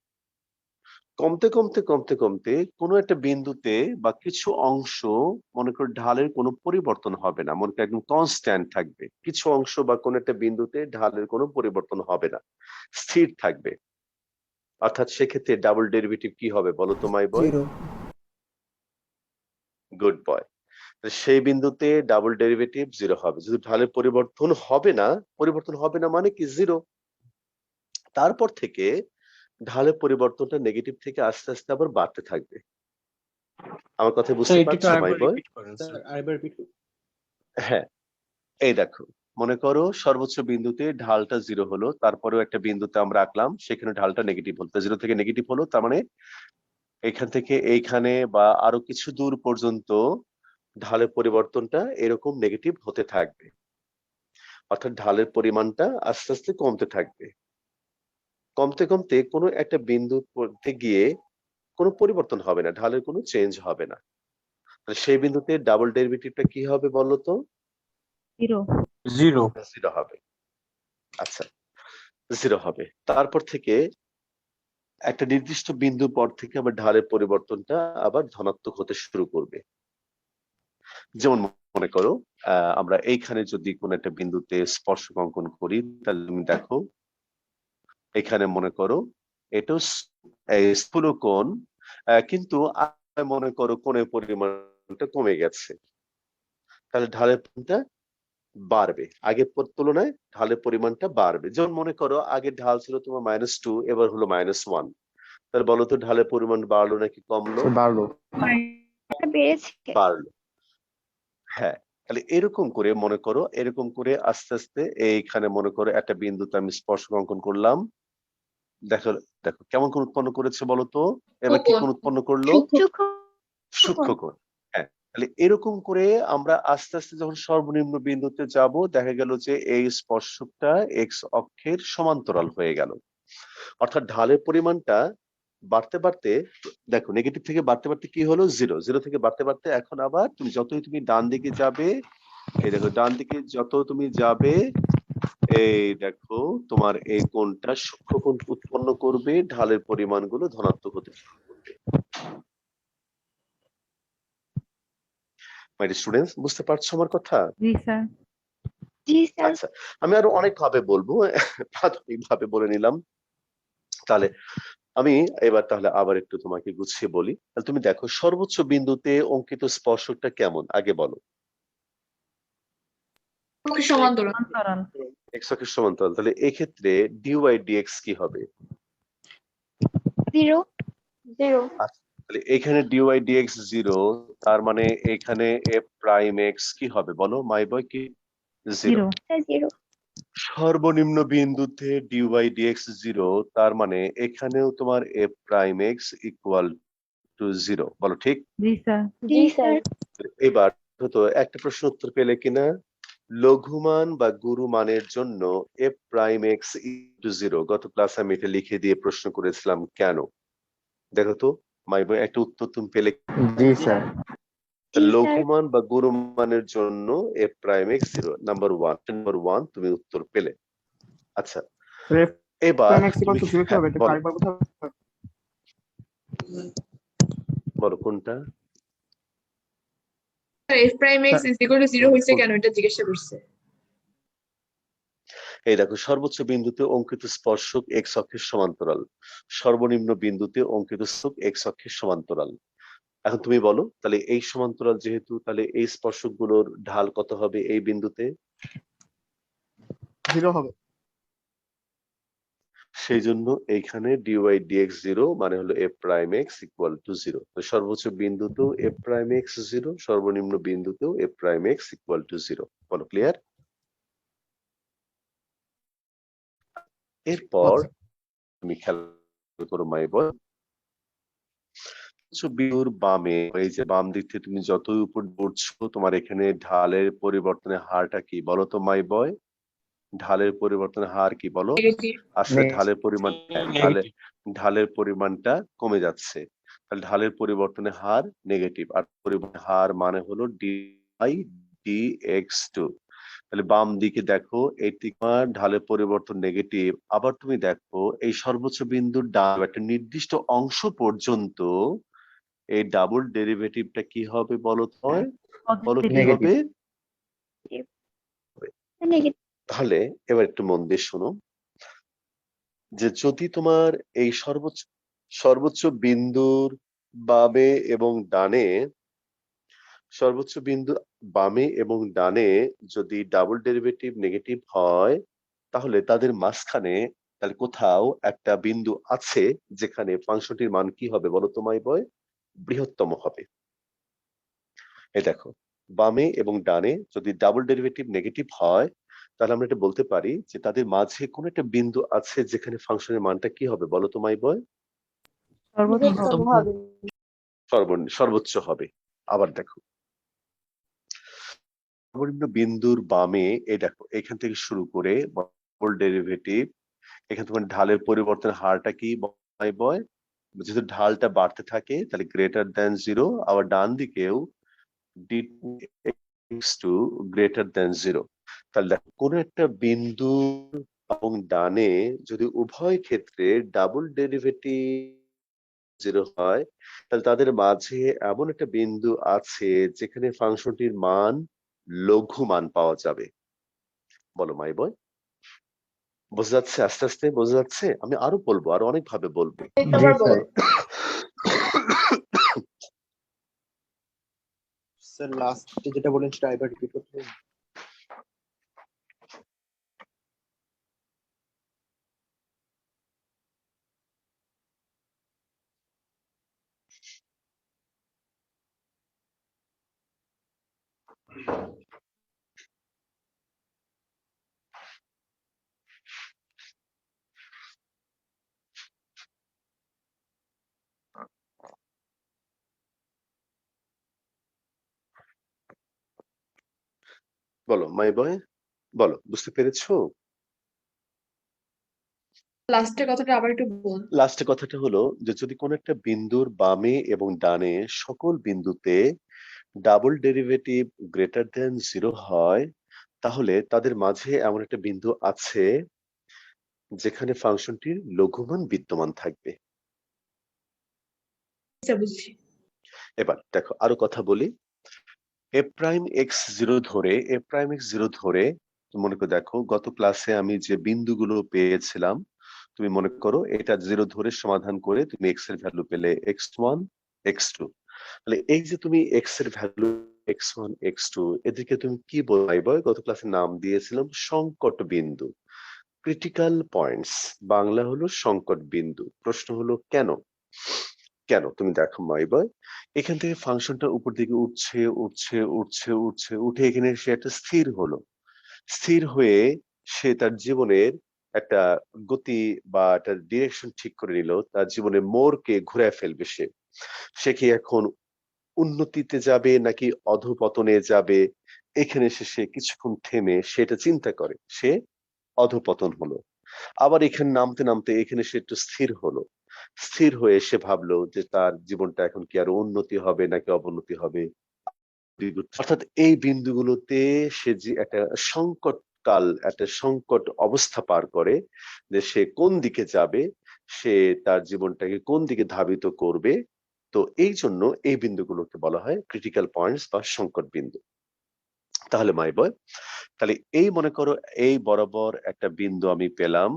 কমতে কমতে কমতে কমতে কোনো একটা বিন্দুতে বা কিছু অংশ মনে করো ঢালের কোনো পরিবর্তন হবে না, মনে করো একদম কনস্ট্যান্ট থাকবে। কিছু অংশ বা কোনো একটা বিন্দুতে ঢালের কোনো পরিবর্তন হবে না, স্থির থাকবে। অর্থাৎ সেক্ষেত্রে ডাবল ডেরিভেটিভ কি হবে বলো তো মাই বয়? 0। Good boy. সেই বিন্দুতে ডাবল ডেরিভেটিভ 0 হবে। যদি ঢালের পরিবর্তন হবে না, পরিবর্তন হবে না মানে কি 0। তারপর থেকে ঢালের পরিবর্তনটা নেগেটিভ থেকে আস্তে আস্তে আবার বাড়তে থাকবে। আমার কথা বুঝতে পারছো মাই বয়? স্যার আরেকবার রিপিট করুন। হ্যাঁ, এই দেখো মনে করো সর্বোচ্চ বিন্দুতে ঢালটা 0 হলো, তারপরেও একটা বিন্দুতে আমরা আঁকলাম, সেখানে ঢালটা নেগেটিভ হলো, 0 থেকে নেগেটিভ হলো, তার মানে এখান থেকে এইখানে বা আরো কিছু দূর পর্যন্ত ঢালের পরিবর্তনটা এরকম নেগেটিভ হতে থাকবে, অর্থাৎ ঢালের পরিমাণটা আস্তে আস্তে কমতে থাকবে। কমতে কমতে কোনো একটা বিন্দুর মধ্যে গিয়ে কোনো পরিবর্তন হবে না, ঢালের কোনো চেঞ্জ হবে না। তাহলে সেই বিন্দুতে ডাবল ডেরিভেটিভটা কি হবে বলো তো? 0 0 হবে। আচ্ছা, 0 হবে। তারপর থেকে একটা নির্দিষ্ট বিন্দুর পর থেকে আবার ঢালের পরিবর্তনটা আবার ধনাত্মক হতে শুরু করবে। যেমন মনে করো আমরা এইখানে যদি কোনো একটা বিন্দুতে স্পর্শক অঙ্কন করি, তাহলে তুমি দেখো এখানে মনে করো এটা স্থূলকোণ, কিন্তু মনে করো কোণের পরিমাণটা কমে গেছে, তাহলে ঢালের পরিমাণটা বাড়বে, আগের তুলনায় ঢালের পরিমাণটা বাড়বে। যেমন মনে করো আগে ঢাল ছিল তোমার -2, এবার হলো -1, তাহলে বলো তো ঢালের পরিমাণ বাড়লো নাকি কমলো? বাড়লো। বেড়েছে। বাড়লো। হ্যাঁ, তাহলে এরকম করে মনে করো, এরকম করে আস্তে আস্তে এইখানে মনে করো একটা বিন্দুতে আমি স্পর্শক অঙ্কন করলাম, দেখো দেখো কেমন কোণ উৎপন্ন করেছে বলো তো? এবার কি কোণ উৎপন্ন করলো? সূক্ষ্মকোণ। হ্যাঁ, তাহলে এরকম করে আমরা আস্তে আস্তে যখন সর্বনিম্ন বিন্দুতে যাব, দেখা গেল যে এই স্পর্শকটা এক্স অক্ষের সমান্তরাল হয়ে গেল, অর্থাৎ ঢালের পরিমাণটা বাড়তে বাড়তে, দেখো নেগেটিভ থেকে বাড়তে বাড়তে কি হলো? 0 থেকে বাড়তে বাড়তে এখন আবার তুমি যতই তুমি ডান দিকে যাবে, এই দেখো ডান দিকে যত তুমি যাবে, এই দেখো তোমার এই কোণটা সূক্ষ্মকোণ উৎপন্ন করবে, ঢালের পরিমাণগুলো ধনাত্মক হতে শুরু করবে। মাই স্টুডেন্টস, বুঝতে পারছো আমার কথা? জি স্যার। জি স্যার। আচ্ছা, আমি আরো অনেক ভাবে বলবো, প্রাথমিক ভাবে বলে নিলাম। তাহলে আমি এবার তাহলে আবার একটু তোমাকে গুছিয়ে বলি। তাহলে তুমি দেখো সর্বোচ্চ বিন্দুতে অঙ্কিত স্পর্শকটা কেমন আগে বলো? সমান্তরাল। এক্স অক্ষের সমান্তরাল। তাহলে এক্ষেত্রে ডিওয়াই ডিএক্স কি হবে? 0 তাহলে এখানে ডিওয়াই ডিএক্স 0, তার মানে এখানে এফ প্রাইম এক্স কি হবে বলো মাই বয়? কি 0। 0 সর্বনিম্ন বিন্দুতে ডিওয়াই ডিএক্স 0, তার মানে এখানেও তোমার F prime X equal to 0, বলো ঠিক? জি স্যার। জি স্যার। এবার তো একটা প্রশ্ন উত্তর পেলে কিনা? লঘুমান বা গুরু মানের জন্য F prime X equal to 0, গত ক্লাসে আমি এটা লিখে দিয়ে প্রশ্ন করেছিলাম কেন? দেখো তো মাই বয় একটা উত্তর তুমি পেলে? জি স্যার। লঘুমান বা গুরু মানের জন্য এফ প্রাইম এক্স 0, নাম্বার 1 তুমি উত্তর পেলে। আচ্ছা, এবার বলো কোনটা? f prime x is equal to 0 হইছে কেন এটা জিজ্ঞাসা করছে। এই দেখো সর্বোচ্চ বিন্দুতে অঙ্কিত স্পর্শক এক্স অক্ষের সমান্তরাল, সর্বনিম্ন বিন্দুতে অঙ্কিত স্পর্শক এক্স অক্ষের সমান্তরাল। এখন তুমি বলো তাহলে এই সমান্তরাল যেহেতু, তাহলে এই স্পর্শক গুলোর ঢাল কত হবে এই বিন্দুতে? 0 হবে। সেই জন্য এইখানে ডিওয়াই ডিএক্স 0 মানে হলো F prime X equal to 0। তো সর্বোচ্চ বিন্দুতেও এফ প্রাইম এক্স 0, সর্বনিম্ন বিন্দুতেও F prime X equal to 0। বলো ক্লিয়ার? এরপর তুমি খেয়াল করো মাই বয়, বিন্দুর বামে, এই যে বাম দিক থেকে তুমি যতই উপর উঠছো, তোমার এখানে ঢালের পরিবর্তনের হারটা কি বলো তো মাই বয়? ঢালের পরিবর্তনের হার কি বলো? আসলে ঢালের পরিমাণ, ঢালের পরিমাণটা কমে যাচ্ছে, তাহলে ঢালের পরিবর্তনের হার নেগেটিভ, আর পরিবর্তনের হার মানে হলো ডি বাই ডি এক্স 2। তাহলে বাম দিকে দেখো এটি ঢালের পরিবর্তন নেগেটিভ, আবার তুমি দেখো এই সর্বোচ্চ বিন্দুর ডান একটা নির্দিষ্ট অংশ পর্যন্ত এই ডাবল ডেরিভেটিভটা কি হবে বলো তো? বলো কি হবে? তাহলে এবার একটু মন দিয়ে শোনো, যে যদি তোমার এই সর্বোচ্চ বিন্দুর বামে এবং ডানে, সর্বোচ্চ বিন্দু বামে এবং ডানে যদি ডাবল ডেরিভেটিভ নেগেটিভ হয়, তাহলে তাদের মাঝখানে তাহলে কোথাও একটা বিন্দু আছে যেখানে ফাংশনটির মান কি হবে বলো তো মাই বয়? বৃহত্তম হবে। এই দেখো বামে এবং ডানে যদি ডাবল ডেরিভেটিভ নেগেটিভ হয়, তাহলে আমরা এটা বলতে পারি যে তাদের মাঝে কোন একটা বিন্দু আছে যেখানে ফাংশনের মানটা কি হবে বলো তো মাই বয়? সর্বোচ্চ হবে। আবার দেখো সর্বনিম্ন বিন্দুর বামে এই দেখো এখান থেকে শুরু করে ডেরিভেটিভ এখানে তোমার ঢালের পরিবর্তনের হারটা কি মাই বয়? যেহেতু ঢালটা বাড়তে থাকে তাহলে গ্রেটার দ্যান 0, আবার ডান দিকেও d2 গ্রেটার দ্যান 0। তাহলে দেখো কোন একটা বিন্দু এবং ডানে যদি উভয় ক্ষেত্রে ডাবল ডেরিভেটিভ 0 হয় তাহলে তাদের মাঝে এমন একটা বিন্দু আছে যেখানে ফাংশনটির মান লঘু মান পাওয়া যাবে। বলো মাই বয়, বোঝা যাচ্ছে? আস্তে আস্তে বোঝা যাচ্ছে? আমি আরো বলবো, আরো অনেক ভাবে বলবো। আবার বল। স্যার লাস্টে যেটা বলেন সেটা আরেকবার রিপিট করতে পারেন? বলো মাই বয়, বলো বুঝতে পেরেছো? লাস্টের কথাটা আবার একটু বল। লাস্টের কথাটা হলো যে যদি কোন একটা বিন্দুর বামে এবং ডানে সকল বিন্দুতে ডাবল ডেরিভেটিভ গ্রেটার দেন 0 হয় তাহলে তাদের মাঝে এমন একটা বিন্দু আছে যেখানে ফাংশনটির লঘুমান বিদ্যমান থাকবে। আচ্ছা, বুঝছি। এবার দেখো আরো কথা বলি। এ প্রাইম এক্স 0 ধরে মনে করে দেখো গত ক্লাসে আমি যে বিন্দুগুলো পেয়েছিলাম তুমি মনে করো এটা 0 ধরে সমাধান করে তুমি এক্স এর ভ্যালু পেলে x1 x2। তাহলে এই যে তুমি এক্স এর ভ্যালু x1 x2 এদেরকে তুমি কি বলবে? গত ক্লাসে নাম দিয়েছিলাম সংকট বিন্দু, ক্রিটিক্যাল পয়েন্টস। বাংলা হলো সংকট বিন্দু। প্রশ্ন হলো কেন? কেন তুমি দেখো মাই বয়, এখান থেকে ফাংশনটা উপর দিকে উঠছে উঠছে উঠছে উঠছে উঠে এখানে সে একটা স্থির হলো। স্থির হয়ে সে তার জীবনের একটা গতি বা একটা ডিরেকশন ঠিক করে নিল। তার জীবনের মোড়কে ঘুরায় ফেলবে সে। সে কি এখন উন্নতিতে যাবে নাকি অধঃপতনে যাবে? এখানে সে কিছুক্ষণ থেমে সেটা চিন্তা করে। সে অধঃপতন হলো। আবার এখানে নামতে নামতে এখানে সে একটু স্থির হলো। স্থির হয়ে সে ভাবলো যে তার জীবনটা এখন কি আরো উন্নতি হবে নাকি অবনতি হবে। অর্থাৎ এই বিন্দুগুলোতে সে যে একটা সংকট কাল, একটা সংকট অবস্থা পার করে যে সে কোন দিকে যাবে, সে তার জীবনটাকে কোন দিকে ধাবিত করবে। তো এই জন্য এই বিন্দুগুলোকে বলা হয় ক্রিটিক্যাল পয়েন্টস বা সংকট বিন্দু। তাহলে মাই বয়, তাহলে এই মনে করো এই বরাবর একটা বিন্দু আমি পেলাম,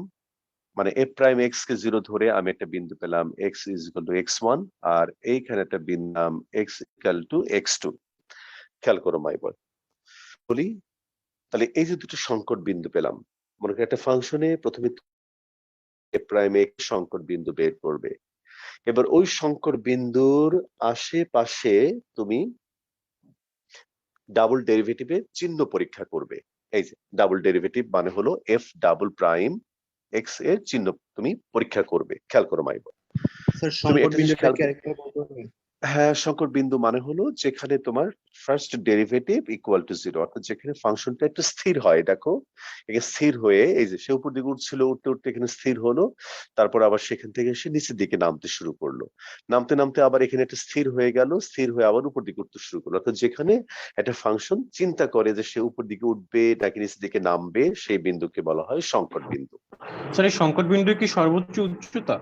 মানে এ প্রাইম এক্স কে 0 ধরে আমি একটা বিন্দু পেলাম x is equal to x1, আর এইখানে একটা বিন্দু নাম এক্স ইকুয়াল টু x2। খেয়াল করো মাই বয়, বলি তাহলে এই যে দুটো সংকট বিন্দু পেলাম, মনে করি একটা ফাংশনে প্রথমে এ প্রাইম এক্স সংকট বিন্দু বের করবে। এবার ওই সংকট বিন্দুর আশেপাশে তুমি ডাবল ডেরিভেটিভের চিহ্ন পরীক্ষা করবে। এই যে ডাবল ডেরিভেটিভ মানে হলো এফ ডাবল প্রাইম এক্স এর চিহ্ন তুমি পরীক্ষা করবে। খেয়াল করো মাই বয়, স্যার তুমি সংকট এটা বিন্দুটা খেয়াল কি আরেকবার বলতে পারবেন? হ্যাঁ, সংকট বিন্দু মানে হলো যেখানে তোমার ফার্স্ট ডেরিভেটিভ ইকুয়াল টু 0, অর্থাৎ যেখানে ফাংশনটা একটু স্থির হয়। দেখো এখানে স্থির হয়ে এই যে সে উপর দিকে উঠছিল, উঠতে উঠতে এখানে স্থির হলো, তারপর আবার সেখান থেকে সে নিচের দিকে নামতে শুরু করলো। নামতে নামতে আবার এখানে একটা স্থির হয়ে গেল, স্থির হয়ে আবার উপর দিকে উঠতে শুরু করলো। অর্থাৎ যেখানে একটা ফাংশন চিন্তা করে যে সে উপর দিকে উঠবে নাকি নিচের দিকে নামবে, সেই বিন্দুকে বলা হয় সংকট বিন্দু। স্যার এই সংকট বিন্দু কি সর্বোচ্চ উচ্চতা?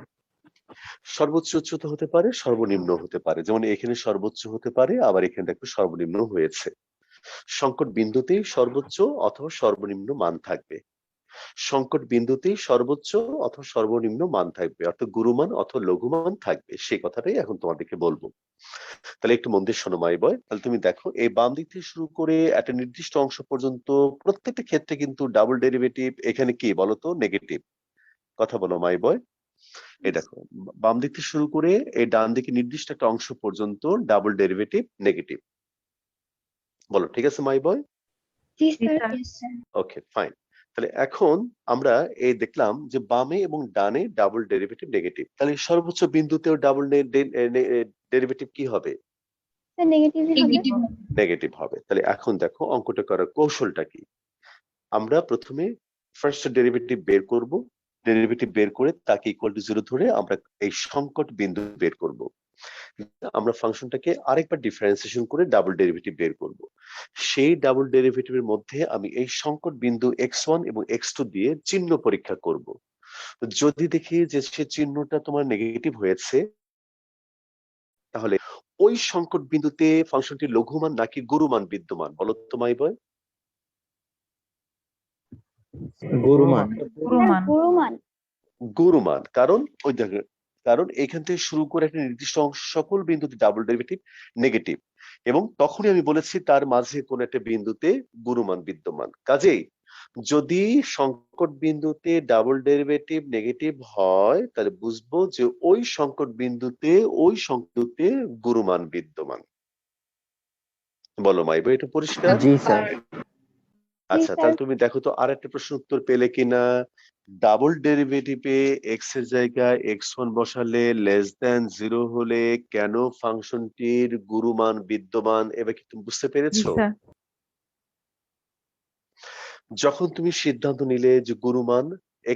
সর্বোচ্চ উচ্চতা হতে পারে, সর্বনিম্ন হতে পারে। যেমন এখানে সর্বোচ্চ হতে পারে, আবার এখানে দেখো সর্বনিম্ন হয়েছে। সংকট বিন্দুতেই সর্বোচ্চ অথবা সর্বনিম্ন মান থাকবে। সংকট বিন্দুতেই সর্বোচ্চ অথবা সর্বনিম্ন মান থাকবে, অর্থাৎ গুরুমান অথবা লঘুমান থাকবে। সেই কথাটাই এখন তোমাদেরকে বলবো। তাহলে একটু মন দিয়ে শোনো মাই বয়। তাহলে তুমি দেখো এই বাম দিক থেকে শুরু করে একটা নির্দিষ্ট অংশ পর্যন্ত প্রত্যেকটা ক্ষেত্রে কিন্তু ডাবল ডেরিভেটিভ এখানে কি বলতো নেগেটিভ। কথা বলো মাই বয়। এই দেখো বাম দিক থেকে শুরু করে এই ডান দিকে নির্দিষ্ট একটা অংশ পর্যন্ত ডাবল ডেরিভেটিভ নেগেটিভ। বলো ঠিক আছে মাই বয়? জি স্যার। Okay fine. তাহলে এখন আমরা এই দেখলাম যে বামে এবং ডানে ডাবল ডেরিভেটিভ নেগেটিভ, তাহলে সর্বোচ্চ বিন্দুতেও ডাবল ডেরিভেটিভ কি হবে? নেগেটিভই হবে। নেগেটিভ নেগেটিভ হবে। তাহলে এখন দেখো অঙ্কটা করার কৌশলটা কি। আমরা প্রথমে ফার্স্ট ডেরিভেটিভ বের করব, ডেরিভেটিভ বের করে তাকে ইকুয়াল টু 0 ধরে আমরা এই সংকট বিন্দু বের করব। আমরা ফাংশনটাকে আরেকবার ডিফারেন্সিয়েশন করে ডাবল ডেরিভেটিভ বের করব। সেই ডাবল ডেরিভেটিভের মধ্যে আমি এই সংকট বিন্দু x1 এবং x2 দিয়ে চিহ্ন পরীক্ষা করব। যদি দেখি যে সে চিহ্নটা তোমার নেগেটিভ হয়েছে, তাহলে ওই সংকট বিন্দুতে ফাংশনটি লঘুমান নাকি গুরুমান বিদ্যমান বলো তো মাই বয়? গুরুমান। গুরুমান। গুরুমান। গুরুমান, কারণ ওই দেখো, কারণ এখান থেকে শুরু করে একটা নির্দিষ্ট অংশ সকল বিন্দুতে ডাবল ডেরিভেটিভ নেগেটিভ, এবং তখনই আমি বলেছি তার মাঝে কোন একটা বিন্দুতে গুরুমান বিদ্যমান। কাজেই যদি সংকট বিন্দুতে ডাবল ডেরিভেটিভ নেগেটিভ হয়, তাহলে বুঝবো যে ওই সংকট বিন্দুতে গুরুমান বিদ্যমান। বলো মাইবো, এটা পরিষ্কার? জি স্যার। আচ্ছা, স্যার। তাহলে তুমি দেখো তো আরেকটা প্রশ্ন উত্তর পেলে কিনা। ডাবল ডেরিভেটিভে এক্স এর জায়গায় x1 বসালে লেস দেন 0 হলে কেন ফাংশনটির গুরুমান বিদ্যমান, এবার কি তুমি বুঝতে জি পেরেছো? স্যার। যখন তুমি সিদ্ধান্ত নিলে যে গুরুমান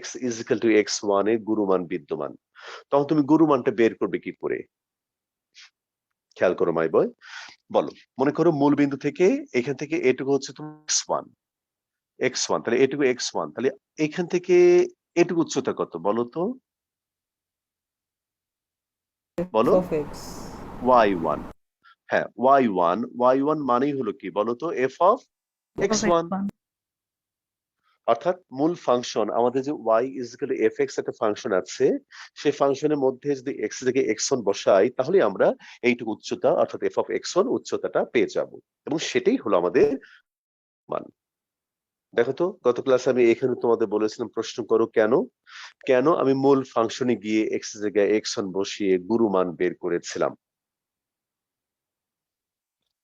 x ইজিক্যাল টু x1 এ গুরুমান বিদ্যমান, তখন তুমি গুরুমানটা বের করবে কি করে? খেয়াল করো মাই বয়, বলো। মনে করো মূল বিন্দু থেকে এখান থেকে এটুকু হচ্ছে তোমার x1, তাহলে এটুকু x1, তাহলে এখান থেকে এটুকু উচ্চতা কত বলো তো? বলো। y1। হ্যাঁ, y1 মানেই হলো কি বলতো? f of x1। অর্থাৎ মূল ফাংশন আমাদের যে y ইজিক্যাল টু fx একটা ফাংশন আছে, সেই ফাংশনের মধ্যে যদি x থেকে x1 বসাই, তাহলে আমরা এইটুকু উচ্চতা অর্থাৎ f of x1 উচ্চতাটা পেয়ে যাব, এবং সেটাই হলো আমাদের মান। দেখো তো গত ক্লাসে আমি এখানে তোমাদের বলেছিলাম প্রশ্ন করো কেন আমি মূল ফাংশনে গিয়ে x এর জায়গায় x1 বসিয়ে গুরুমান বের করেছিলাম।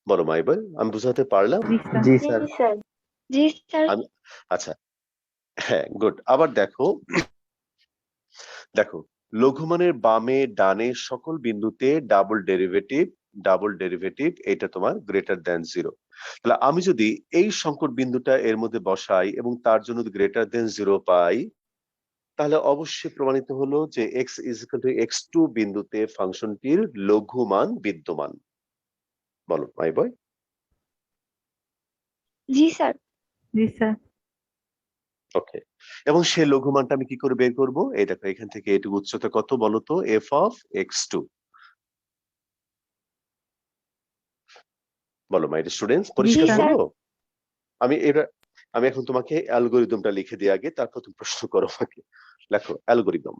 বলো মাইবার, আমি বুঝাতে পারলাম? জি স্যার। জি স্যার। স্যার। জি স্যার। আমি আচ্ছা, হ্যাঁ, গুড। আবার দেখো লঘুমানের বামে ডানে সকল বিন্দুতে ডাবল ডেরিভেটিভ এটা তোমার গ্রেটার দ্যান 0। তাহলে আমি যদি এই সংকট বিন্দুটা এর মধ্যে বসাই এবং তার জন্য গ্রেটার দ্যান 0 পাই, তাহলে অবশ্যই প্রমাণিত হলো যে x ইজিক্যাল টু x2 বিন্দুতে ফাংশনটির লঘুমান বিদ্যমান। বলো মাই বয়। জি স্যার। জি স্যার। ওকে, এবং সেই লঘুমানটা আমি কি করে বের করব? এই দেখো এখান থেকে এটুকু উচ্চতা কত বলতো? f of x2। বলো মাই স্টুডেন্টস, পরিষ্কার স্যার। হলো? আমি এখন তোমাকে অ্যালগরিদমটা লিখে দিই আগে, তারপর তুমি প্রশ্ন করো আমাকে। লেখো অ্যালগরিদম।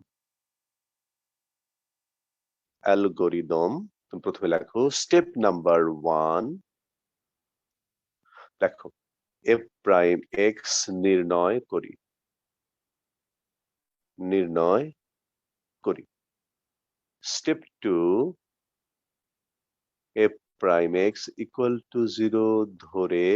তুমি প্রথমে লেখো স্টেপ নাম্বার 1, লেখো f প্রাইম x নির্ণয় করি। Step 2, f prime x equal to 0 ধরে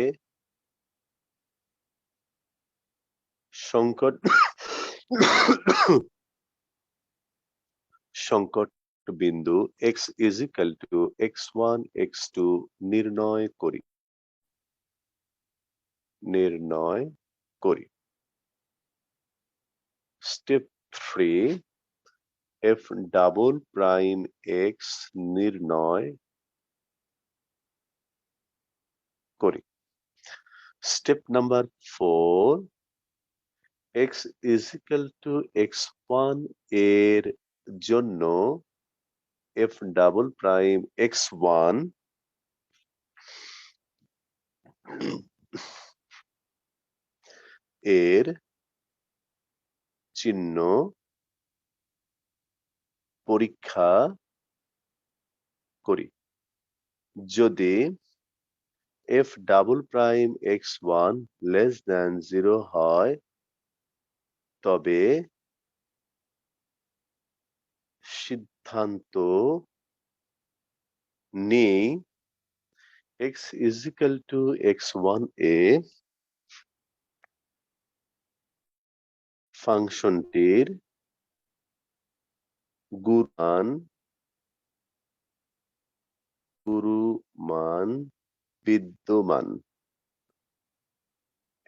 সংকট বিন্দু x equal to x1 x2 নির্ণয় করি। Step 3, f double prime x নির্ণয় করি। Step number 4, x equal to x1 এর জন্য f ডাবল প্রাইম x1 এর চিহ্ন পরীক্ষা করি। যদি f double prime x1 less than 0 হয়, তবে সিদ্ধান্ত নেই x ইজিক্যাল টু x1 এ ফাংশনটির গুরুমান বিদ্যমান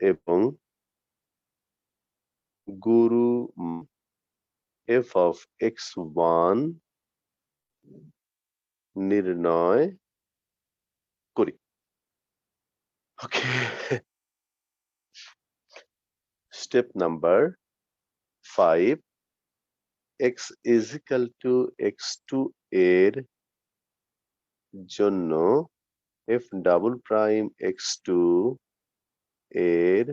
এবং গুরু f of x1 নির্ণয় করি। ওকে, step number 5, x is equal to x2 এর জন্য f ডাবল প্রাইম x2 এর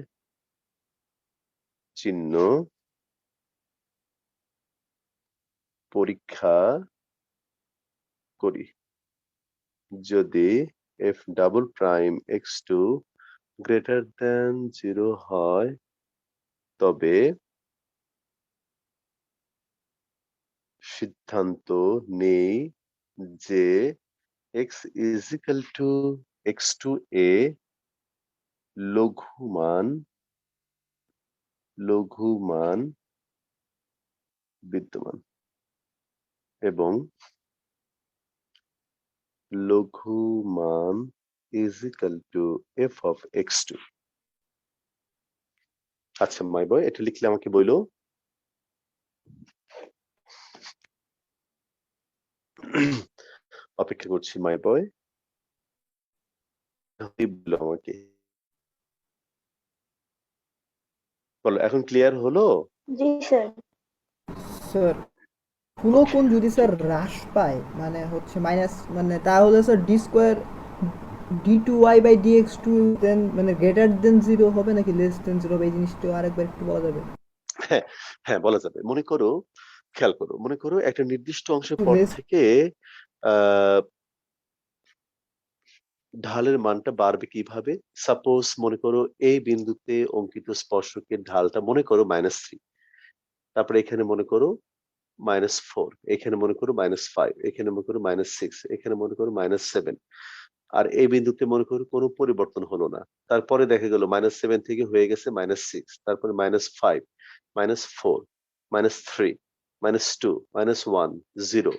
চিহ্ন পরীক্ষা করি। যদি f double prime x2 greater than 0 হয় তবে সিদ্ধান্ত নেই যে x is equal to x2 এ লঘুমান বিদ্যমান এবং লঘুমান is equal to f of x2। আচ্ছা মাই বয়, এটা লিখলে আমাকে বইলো। অপেক্ষা করছি মাই বয়, আমাকে বলো এখন ক্লিয়ার হলো? জি স্যার। স্যার পুরো কোণ যদি স্যার হ্রাস পায় মানে হচ্ছে মাইনাস মানে তাহলে sir D square d2y by dx2 then মানে গ্রেটার দেন 0 হবে নাকি লেস দেন 0 হবে, এই জিনিসটা আরেকবার একটু বলা যাবে? হ্যাঁ বলা যাবে। মনে করো, খেয়াল করো, মনে করো একটা নির্দিষ্ট অংশের পর Less- থেকে ঢালের মানটা বাড়বে কিভাবে? সাপোজ মনে করো এই বিন্দুতে অঙ্কিত স্পর্শকের ঢালটা মনে করো -3, তারপরে এখানে মনে করো -4, এখানে মনে করো -5, এখানে মনে করো -6, এখানে মনে করো -7, আর এই বিন্দুতে মনে করো কোনো পরিবর্তন হলো না। তারপরে দেখা গেল -7 থেকে হয়ে গেছে -6, তারপরে -5, -4, -3, -2, -1, 0,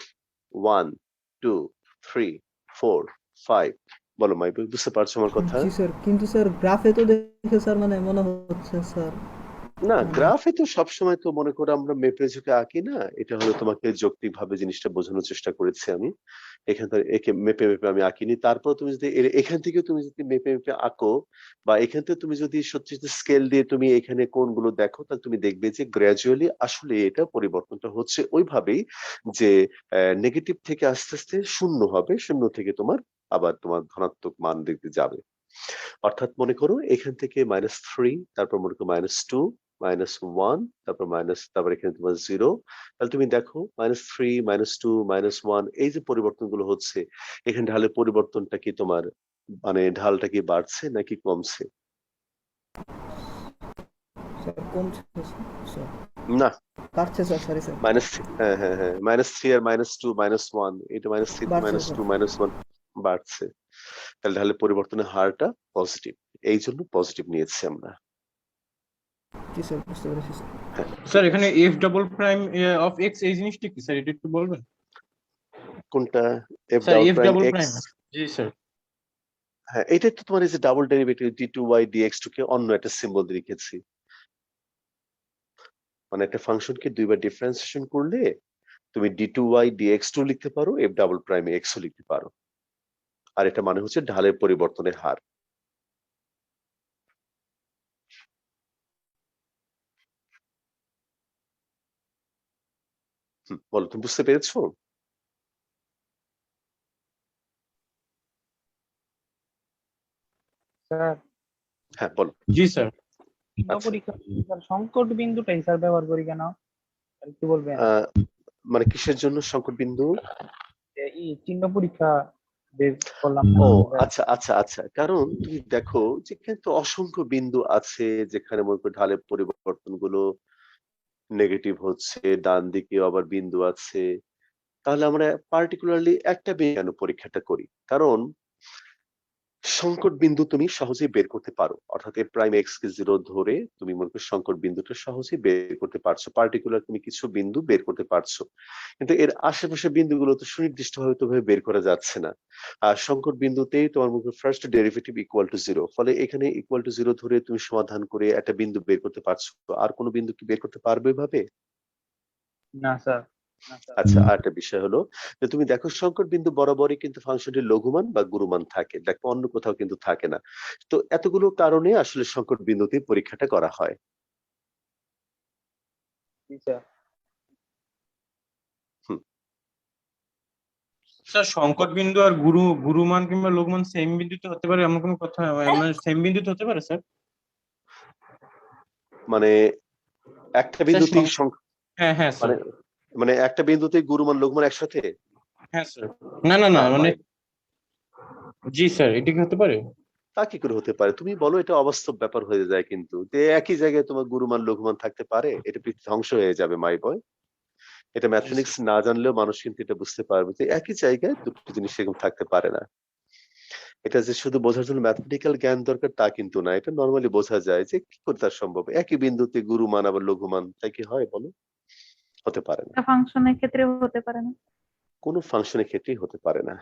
1, 2, 3, 4, 5। বলো মাই বুঝতে পারছো আমার কথা? জি স্যার, কিন্তু স্যার গ্রাফে তো দেখে স্যার মানে মনে হচ্ছে স্যার না, গ্রাফে তো সবসময় তো মনে করো আমরা মেপে ঝুঁকে আঁকি না, এটা হলো তোমাকে যৌক্তিক ভাবে জিনিসটা বোঝানোর চেষ্টা করেছি আমি। এখান থেকে একে মেপে আমি আঁকিনি। তারপর তুমি যদি এখান থেকে তুমি যদি মেপে আঁকো বা এখান থেকে তুমি যদি সত্যি স্কেল দিয়ে তুমি এখানে কোণগুলো দেখো, তাহলে তুমি দেখবে যে গ্র্যাজুয়ালি আসলে এটা পরিবর্তনটা হচ্ছে ওইভাবেই যে নেগেটিভ থেকে আস্তে আস্তে শূন্য হবে, শূন্য থেকে তোমার আবার তোমার ধনাত্মক মান দিকে যাবে। অর্থাৎ মনে করো এখান থেকে -3, তারপর মনে করো -2, -1, তারপর এখানে তোমার 0। তাহলে তুমি দেখো -3, -2, -1 এই যে পরিবর্তনগুলো হচ্ছে, এখানে ঢালের পরিবর্তনটা কি তোমার মানে ঢালটা কি বাড়ছে নাকি কমছে? স্যার কমছে স্যার, না, বাড়ছে স্যার, সরি স্যার, হ্যাঁ হ্যাঁ হ্যাঁ, -3 আর -2, -1, এটা -3, বাড়ছে -2, -1 বাড়ছে। তাহলে ঢালের পরিবর্তনের হারটা পজিটিভ, এই জন্য পজিটিভ নিয়েছি আমরা। জি স্যার বুঝতে পেরেছি স্যার। স্যার এখানে f double prime of x এই জিনিসটা কি স্যার, এটা একটু বলবেন? কোনটা? f sir f double double prime prime, x? জি স্যার। হ্যাঁ, এটা তো তোমার এই যে ডাবল ডেরিভেটিভ d2y dx2 কে অন্য একটা সিম্বল দিয়ে লিখেছি। মানে একটা ফাংশনকে দুইবার ডিফারেন্সিয়েশন করলে তুমি d2y dx2 লিখতে পারো, f ডাবল প্রাইম x ও লিখতে পারো। আর এটা মানে হচ্ছে ঢালের পরিবর্তনের হার। বলো, তুমি বুঝতে পেরেছো? স্যার হ্যাঁ বলো। জি স্যার। আচ্ছা, পরীক্ষা স্যার সংকট বিন্দুটাই স্যার ব্যবহার করি কেন একটু বলবেন? মানে কিসের জন্য সংকট বিন্দু? এই চিহ্ন পরীক্ষা বের করলাম। ও আচ্ছা আচ্ছা আচ্ছা, কারণ তুমি দেখো যেখানে তো অসংখ্য বিন্দু আছে যেখানে মনে করো ঢালের পরিবর্তন গুলো নেগেটিভ হচ্ছে, ডান দিকে আবার বিন্দু আছে, তাহলে আমরা পার্টিকুলারলি একটা বিন্দু কেন পরীক্ষাটা করি? কারণ সংকট বিন্দু তুমি সহজেই বের করতে পারো, অর্থাৎ এ প্রাইম এক্স কে 0 ধরে তুমি মনে করো সংকট বিন্দুটা সহজেই বের করতে পারছো, পার্টিকুলার তুমি কিছু বিন্দু বের করতে পারছো। কিন্তু এর আশেপাশে বিন্দুগুলো তো সুনির্দিষ্টভাবে তো ভাবে বের করা যাচ্ছে না। আর সংকট বিন্দুতেই তোমার মনে করো ফার্স্ট ডেরিভেটিভ ইকুয়াল টু 0, ফলে এখানে ইকুয়াল টু 0 ধরে তুমি সমাধান করে একটা বিন্দু বের করতে পারছো। আর কোনো বিন্দু কি বের করতে পারবে এভাবে? না স্যার। আচ্ছা, আরেকটা বিষয় হলো যে তুমি দেখো সংকট বিন্দু বরাবরই কিন্তু ফাংশনটির লঘুমান বা গুরুমান থাকে, দেখো অন্য কোথাও কিন্তু থাকে না। তো এতগুলো কারণে আসলে সংকট বিন্দুতে পরীক্ষাটা করা হয়। জি স্যার। স্যার সংকট বিন্দু আর গুরুমান কিংবা লঘুমান সেম বিন্দুতে হতে পারে এমন কোনো কথা, মানে সেম বিন্দুতে হতে পারে স্যার? মানে একটা বিন্দুতেই হ্যাঁ হ্যাঁ স্যার। মানে একটা বিন্দুতেই গুরুমান লঘুমান একসাথে? হ্যাঁ স্যার। না না না, মানে জি স্যার, এটা কি হতে পারে? তা কি করে হতে পারে? তুমি বলো, এটা অবাস্তব ব্যাপার হয়ে যায় কিন্তু, যে একই জায়গায় তোমার গুরুমান লঘুমান থাকতে পারে? এটা পৃথিবী ধ্বংস হয়ে যাবে মাই বয়। এটা ম্যাথমেটিক্স না জানলেও মানুষ কিন্তু এটা বুঝতে পারবে যে একই জায়গায় দুটো জিনিস এরকম থাকতে পারে না। এটা যে শুধু বোঝার জন্য ম্যাথমেটিক্যাল জ্ঞান দরকার তা কিন্তু না, এটা নরমালি বোঝা যায় যে কি করে তা সম্ভব। একই বিন্দুতে গুরুমান আবার লঘুমান, তাই কি হয় বলো? হতে পারে না। ফাংশনের ক্ষেত্রে হতে পারে না, কোনো ফাংশনের ক্ষেত্রেই হতে পারে না।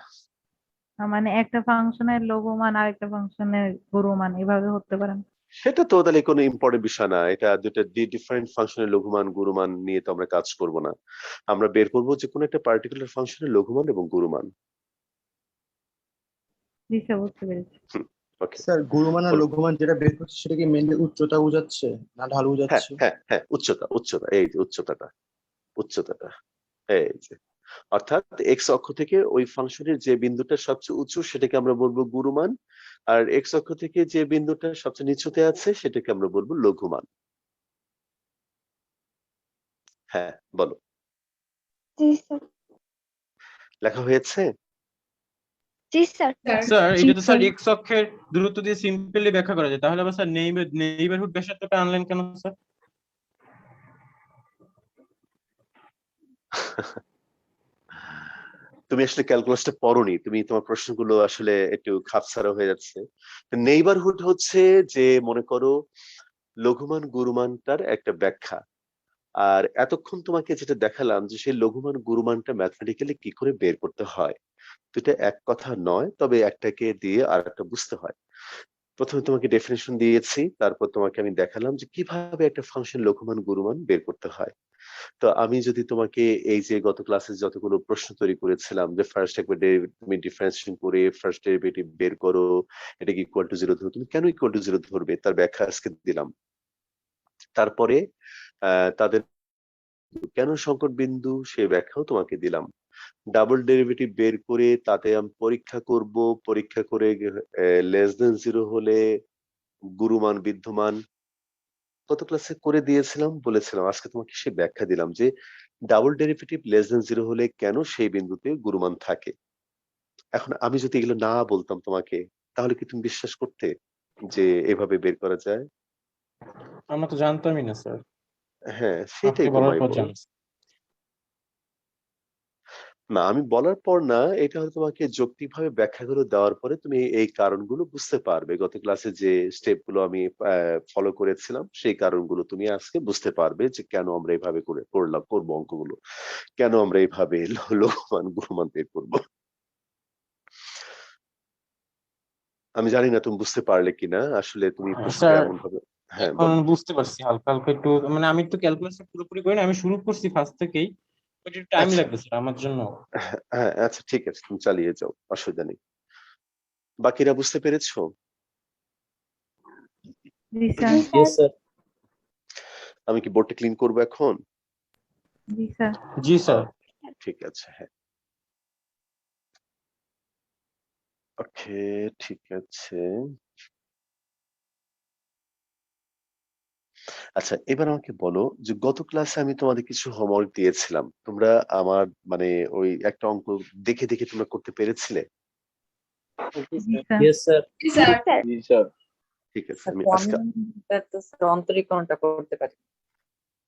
মানে একটা ফাংশনের লঘুমান আর একটা ফাংশনের গুরুমান এভাবে হতে পারে না। সেটা তো তাহলে কোনো ইম্পর্টেন্ট বিষয় না, এটা দুটো ডিফারেন্ট ফাংশনের লঘুমান গুরুমান নিয়ে তো আমরা কাজ করব না। আমরা বের করব যে কোনো একটা পার্টিকুলার ফাংশনের লঘুমান এবং গুরুমান। জি স্যার, বুঝতে পেরেছি। ওকে স্যার গুরুমান আর লঘুমান যেটা বের করছে সেটা কি মেনলি উচ্চতা বোঝাচ্ছে না ঢাল হ্যাঁ বোঝাচ্ছে? হ্যাঁ হ্যাঁ, উচ্চতা, এই যে উচ্চতাটা এই যে, অর্থাৎ এক্স অক্ষ থেকে ওই ফাংশনের যে বিন্দুটা সবচেয়ে উঁচু সেটাকে আমরা বলবো গুরুমান, আর এক্স অক্ষ থেকে যে বিন্দুটা সবচেয়ে নিচুতে আছে সেটাকে আমরা বলবো লঘুমান। হ্যাঁ বলো, জি স্যার। লেখা হয়েছে? জি স্যার। স্যার জি এটা তো স্যার স্যার। এক্স অক্ষের দূরত্ব দিয়ে সিম্পলি ব্যাখ্যা করা যায়, তাহলে আবার স্যার নেইবারহুড ব্যাসার্ধটা আনলেন কেন স্যার? তুমি আসলে ক্যালকুলাসটা পড়োনি, তুমি তোমার প্রশ্নগুলো আসলে একটু খাপছাড়া হয়ে যাচ্ছে। নেইবারহুড হচ্ছে যে মনে করো লঘুমান গুরুমানটার একটা ব্যাখ্যা। আর এতক্ষণ তোমাকে যেটা দেখালাম যে সেই লঘুমান গুরুমানটা ম্যাথমেটিক্যালি কি করে বের করতে হয়, তো এটা এক কথা নয়, তবে একটাকে দিয়ে আর একটা বুঝতে হয়। প্রথমে তোমাকে ডেফিনেশন দিয়েছি, তারপর তোমাকে আমি দেখালাম যে কিভাবে একটা ফাংশন লঘুমান গুরুমান বের করতে হয়। তো আমি যদি তোমাকে এই যে গত ক্লাসে যতগুলো প্রশ্ন তৈরি করেছিলাম যে ফার্স্ট একবার তুমি ডিফারেন্সিয়েশন করে ফার্স্ট ডেরিভেটিভ বের করো, এটা কি ইকুয়াল টু 0 ধরো, তুমি কেন ইকুয়াল টু 0 ধরবে তার ব্যাখ্যা আজকে দিলাম। তারপরে তাদের কেন সংকট বিন্দু সেই ব্যাখ্যাও তোমাকে দিলাম। ডাবল ডেরিভেটিভ বের করে তাতে আমি পরীক্ষা করব, পরীক্ষা করে লেস দেন 0 হলে গুরুমান বিদ্যমান গত ক্লাসে করে দিয়েছিলাম, বলেছিলাম। আজকে তোমাকে সে ব্যাখ্যা দিলাম যে ডাবল ডেরিভেটিভ লেস দেন 0 হলে কেন সেই বিন্দুতে গুরুমান থাকে। এখন আমি যদি এগুলো না বলতাম তোমাকে, তাহলে কি তুমি বিশ্বাস করতে যে এভাবে বের করা যায়? আমরা তো জানতামই না স্যার, হ্যাঁ আপনি সেটাই বলার তোমায় পর বল। জানছি। না, আমি বলার পর না, এটা হয়তো তোমাকে যৌক্তিকভাবে ব্যাখ্যাগুলো দেওয়ার পরে তুমি এই কারণগুলো বুঝতে পারবে। গত ক্লাসে যে স্টেপ গুলো আমি ফলো করেছিলাম সেই কারণগুলো তুমি আজকে বুঝতে পারবে যে কেন আমরা এইভাবে করবো অঙ্কগুলো, কেন আমরা এইভাবে লঘুমান গুরুমান বের করবো। আমি জানি না তুমি বুঝতে পারলে কিনা, আসলে তুমি প্রশ্নটা স্যার এমন ভাবে। হ্যাঁ এখন বলো। বুঝতে পারছি হালকা হালকা একটু, মানে আমি তো ক্যালকুলাসটা পুরোপুরি করি না, আমি শুরু করছি ফার্স্ট থেকেই, একটু টাইম আচ্ছা লাগবে স্যার আমার জন্য। হ্যাঁ আচ্ছা ঠিক আছে, তুমি চালিয়ে যাও, অসুবিধা নেই। বাকিরা বুঝতে পেরেছো? জি স্যার। Yes sir. আমি কি বোর্ডটা ক্লিন করবো এখন? জি স্যার। জি স্যার। ঠিক আছে, হ্যাঁ ওকে ঠিক আছে। আচ্ছা এবার আমাকে বলো যে গত ক্লাসে আমি তোমাদের কিছু হোমওয়ার্ক দিয়েছিলাম, তোমরা আমার মানে ওই একটা অঙ্ক দেখে দেখে তোমরা করতে পেরেছিলে? জি স্যার। Yes sir. জি স্যার। জি স্যার। ঠিক আছে, আমি আজকে অন্তরীকরণটা করতে পারি।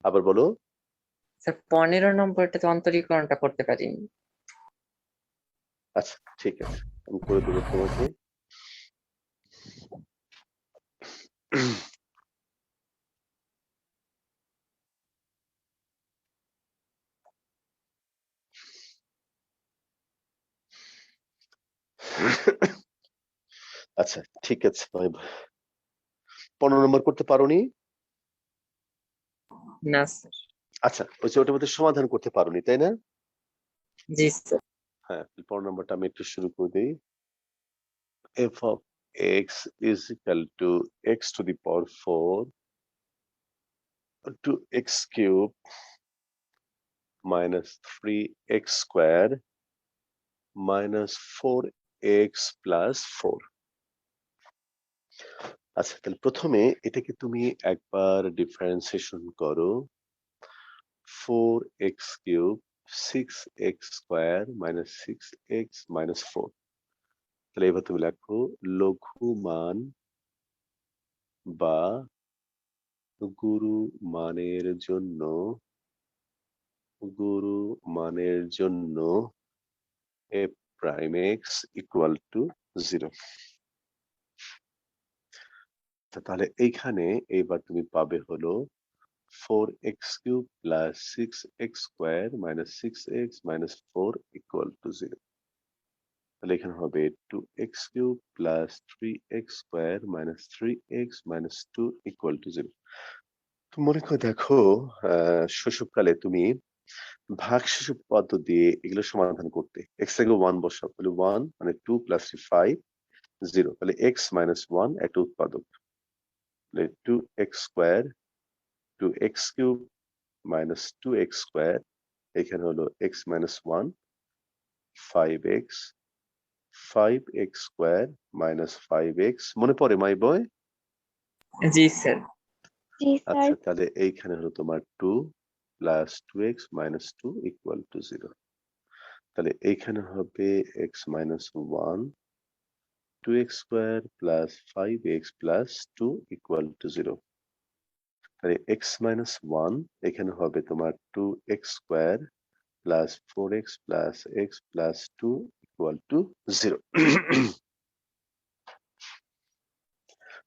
আবার বলো। স্যার 15 নম্বরটাতে অন্তরীকরণটা করতে পারিনি। আচ্ছা ঠিক আছে, আমি করে দেবো তোমাকে। আচ্ছা ঠিক আছে ভাই, 15 নম্বর করতে পারোনি? না স্যার। আচ্ছা ওই যে ওটার মধ্যে সমাধান করতে পারোনি তাই না? জি স্যার। হ্যাঁ 15 নম্বরটা আমি একটু শুরু করে দিই। f of x is equal to x to the power 4 to x cube minus 3x square minus 4x plus 4. আচ্ছা তাহলে প্রথমে এটাকে তুমি একবার ডিফারেন্সিয়েশন করো। 4x cube 6x square minus 6x minus 4। তাহলে এবার তুমি লেখো লঘু মান বা গুরু মানের জন্য f prime x equal to 0। তাহলে এইখানে এবার তুমি পাবে হলো 4x cube plus 6x square minus 6x minus 4 equal to 0। তাহলে এখানে হবে 2x cube plus 3x square minus 3x minus 2 equal to 0। তুমি মনে করে দেখো শৈশবকালে তুমি ভাগশেষ উপপাদ্য দিয়ে এগুলো সমাধান করতে। x থেকে 1 বসাও, তাহলে 1 মানে 2 প্লাস 3 5 0। তাহলে x মাইনাস 1 একটা উৎপাদক, তাহলে 2x square 2x cube minus 2x square, এখানে হলো x minus 1 5x 5x square minus 5x। মনে পড়ে মাই বয়? জি স্যার। জি স্যার। আচ্ছা তাহলে এইখানে হলো তোমার 2 plus 2x minus 2 equal to 0। তাহলে এইখানে হবে x minus 1 2x square plus 5x plus 2 equal to 0। তাহলে x মাইনাস 1 এখানে হবে তোমার 2x square plus 4x plus x plus 2 equal to 0।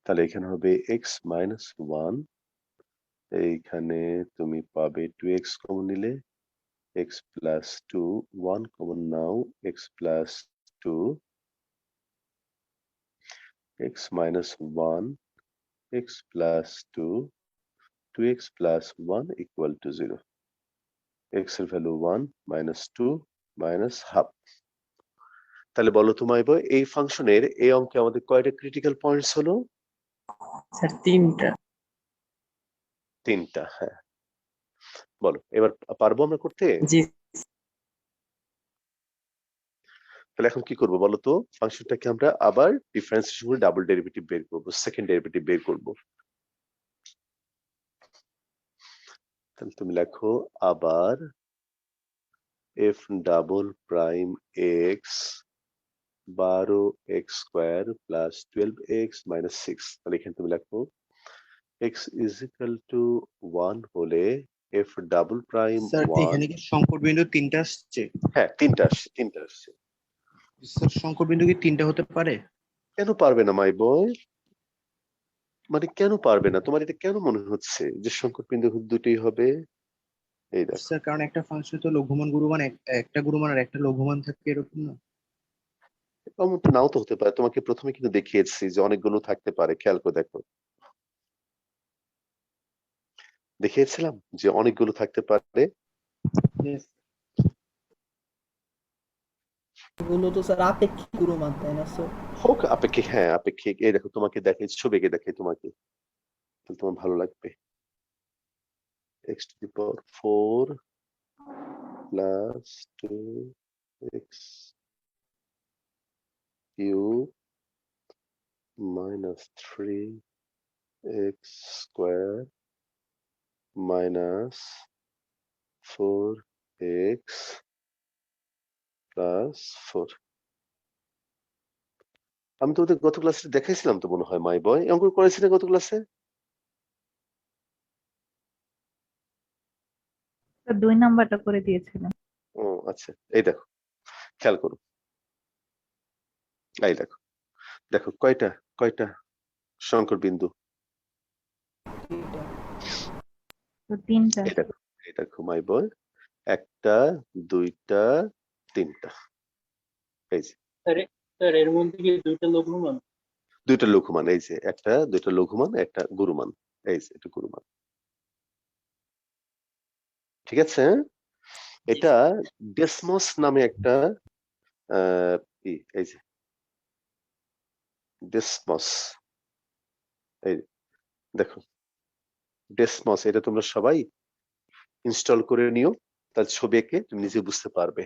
তাহলে এখানে হবে x মাইনাস 1, এইখানে তুমি পাবে 2x কমন নিলে x plus 2 1 common now x plus 2 x minus 1 x plus 2 2x plus 1 equal to 0। x এর ভ্যালু 1 minus 2 minus half। তাহলে বলো তোমায় বই এই ফাংশনের এই অঙ্কে আমাদের কয়টা ক্রিটিক্যাল পয়েন্টস হলো? স্যার 3টা। 3টা। হ্যাঁ বলো এবার পারবো আমরা করতে? জি। তাহলে এখন কি করবো বলো তো? ফাংশনটাকে আমরা আবার ডিফারেন্সিয়েশন করে ডাবল ডেরিভেটিভ বের করব, সেকেন্ড ডেরিভেটিভ বের করব। তাহলে তুমি লেখো আবার f double prime x 12x square plus 12x minus 6। তাহলে এখানে তুমি লেখো x ইজ ইকুয়াল টু 1 হলে f ডাবল প্রাইম স্যার 1। এখানে কি সংকট বিন্দু 3টা আসছে? হ্যাঁ 3টা আসছে। স্যার সংকট বিন্দু কি 3টা হতে পারে? কেন পারবে না মাই বয়? মানে কেন পারবে না? তোমার এটা কেন মনে হচ্ছে যে সংকট বিন্দু দুটোই হবে? এই দেখো স্যার কারণ একটা ফাংশন তো লঘুমান গুরুমান একটা গুরুমান আর একটা লঘুমান থাকে এরকম না? এমন তো নাও তো হতে পারে। তোমাকে প্রথমে কিন্তু দেখিয়েছি যে অনেকগুলো থাকতে পারে, খেয়াল করে দেখো। দেখিয়েছিলাম যে অনেকগুলো থাকতে পারে। Yes. এগুলো তো স্যার আপেক্ষিক গুরুমান তাই না স্যার? হোক আপেক্ষিক, হ্যাঁ আপেক্ষিক। এই দেখো তোমাকে দেখাই, ছবি এঁকে দেখাই তোমাকে, তাহলে তোমার ভালো লাগবে। x to the power 4 plus 2x cube minus 3x square minus 4x plus 4। আমি তোমাদের গত ক্লাসে দেখাইছিলাম তো মনে হয় মাই বয়, অঙ্ক করেছি না গত ক্লাসে? 2 নাম্বারটা করে দিয়েছিলেন। ও আচ্ছা এই দেখো খেয়াল করো, এই দেখো দেখো কয়টা সংকর বিন্দু? তো 3টা। এটা ঘুমাই বই, 1টা 2টা 3টা। এই যে স্যার এর মধ্যে কি দুইটা লঘুমান? 2টা লঘুমান, এই যে 2টা লঘুমান, 1টা গুরুমান, এই যে এটা গুরুমান। ঠিক আছে? এটা ডেসমস নামে একটা এই যে ডেসমস, এই দেখো ডেসমস, এটা তোমরা সবাই ইনস্টল করে নিও, তার ছবি এঁকে তুমি নিজে বুঝতে পারবে।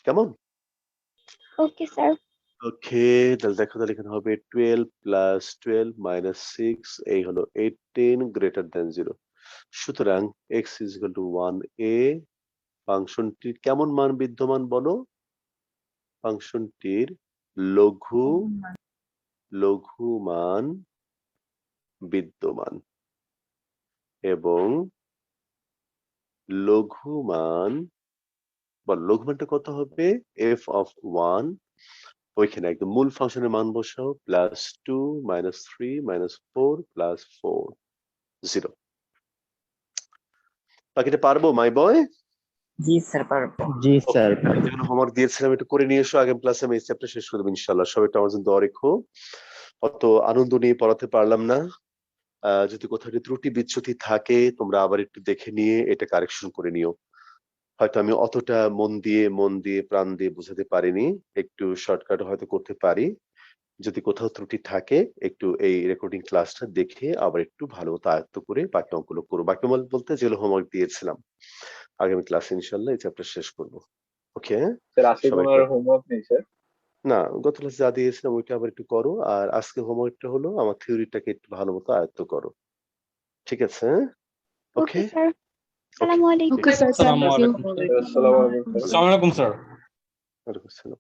কেমন? Okay sir. ওকে, তাহলে দেখো, তাহলে এখানে হবে 12 প্লাস 12 মাইনাস 6, এই হলো 18 গ্রেটার দেন 0। সুতরাং x is equal to 1a। ফাংশনটির কেমন মান বিদ্যমান বলো? ফাংশনটির লঘু মান বিদ্যমান, এবং লঘুমান লঘুমানটা কত হবে? f অফ 1, ওইখানে একদম মূল ফাংশনের মান বসাও, প্লাস 2 মাইনাস 3 মাইনাস 4 প্লাস 4 0। বাকিটা পারবো মাই বয়? জি স্যার পারবো। জি স্যার। যেগুলো হোমওয়ার্ক দিয়েছিলাম একটু করে নিয়ে এসো, আগামী ক্লাসে আমি এই চ্যাপ্টার শেষ করে দেবো ইনশাআল্লাহ। সবাই একটু আমার জন্য দোয়া রেখো। অত আনন্দ নিয়ে পড়াতে পারলাম না, যদি কোথাও একটু ত্রুটি বিচ্যুতি থাকে তোমরা আবার একটু দেখে নিয়ে এটা কারেকশন করে নিও। হয়তো আমি অতটা মন দিয়ে প্রাণ দিয়ে বোঝাতে পারিনি, একটু শর্টকাট হয়তো করতে পারি। যদি কোথাও ত্রুটি থাকে একটু এই রেকর্ডিং ক্লাসটা দেখে আবার একটু ভালো মতো আয়ত্ত করে বাকি অঙ্কগুলো করো। বাকি বলতে যেগুলো হোমওয়ার্ক দিয়েছিলাম, আগামী ক্লাসে ইনশাআল্লাহ এই চ্যাপ্টার শেষ করবো। ওকে স্যার আজকে কোনো আর হোমওয়ার্ক নেই স্যার? না, গত ক্লাসে যা দিয়েছিলাম ওইটা আবার একটু করো, আর আজকে হোমওয়ার্কটা হলো আমার থিওরিটাকে একটু ভালো মতো আয়ত্ত করো। ঠিক আছে? Okay okay, sir. আসসালামু আলাইকুম। Okay sir, thank you. আসসালামু আলাইকুম স্যার। আসসালামু আলাইকুম স্যার। ওয়ালাইকুম আসসালাম।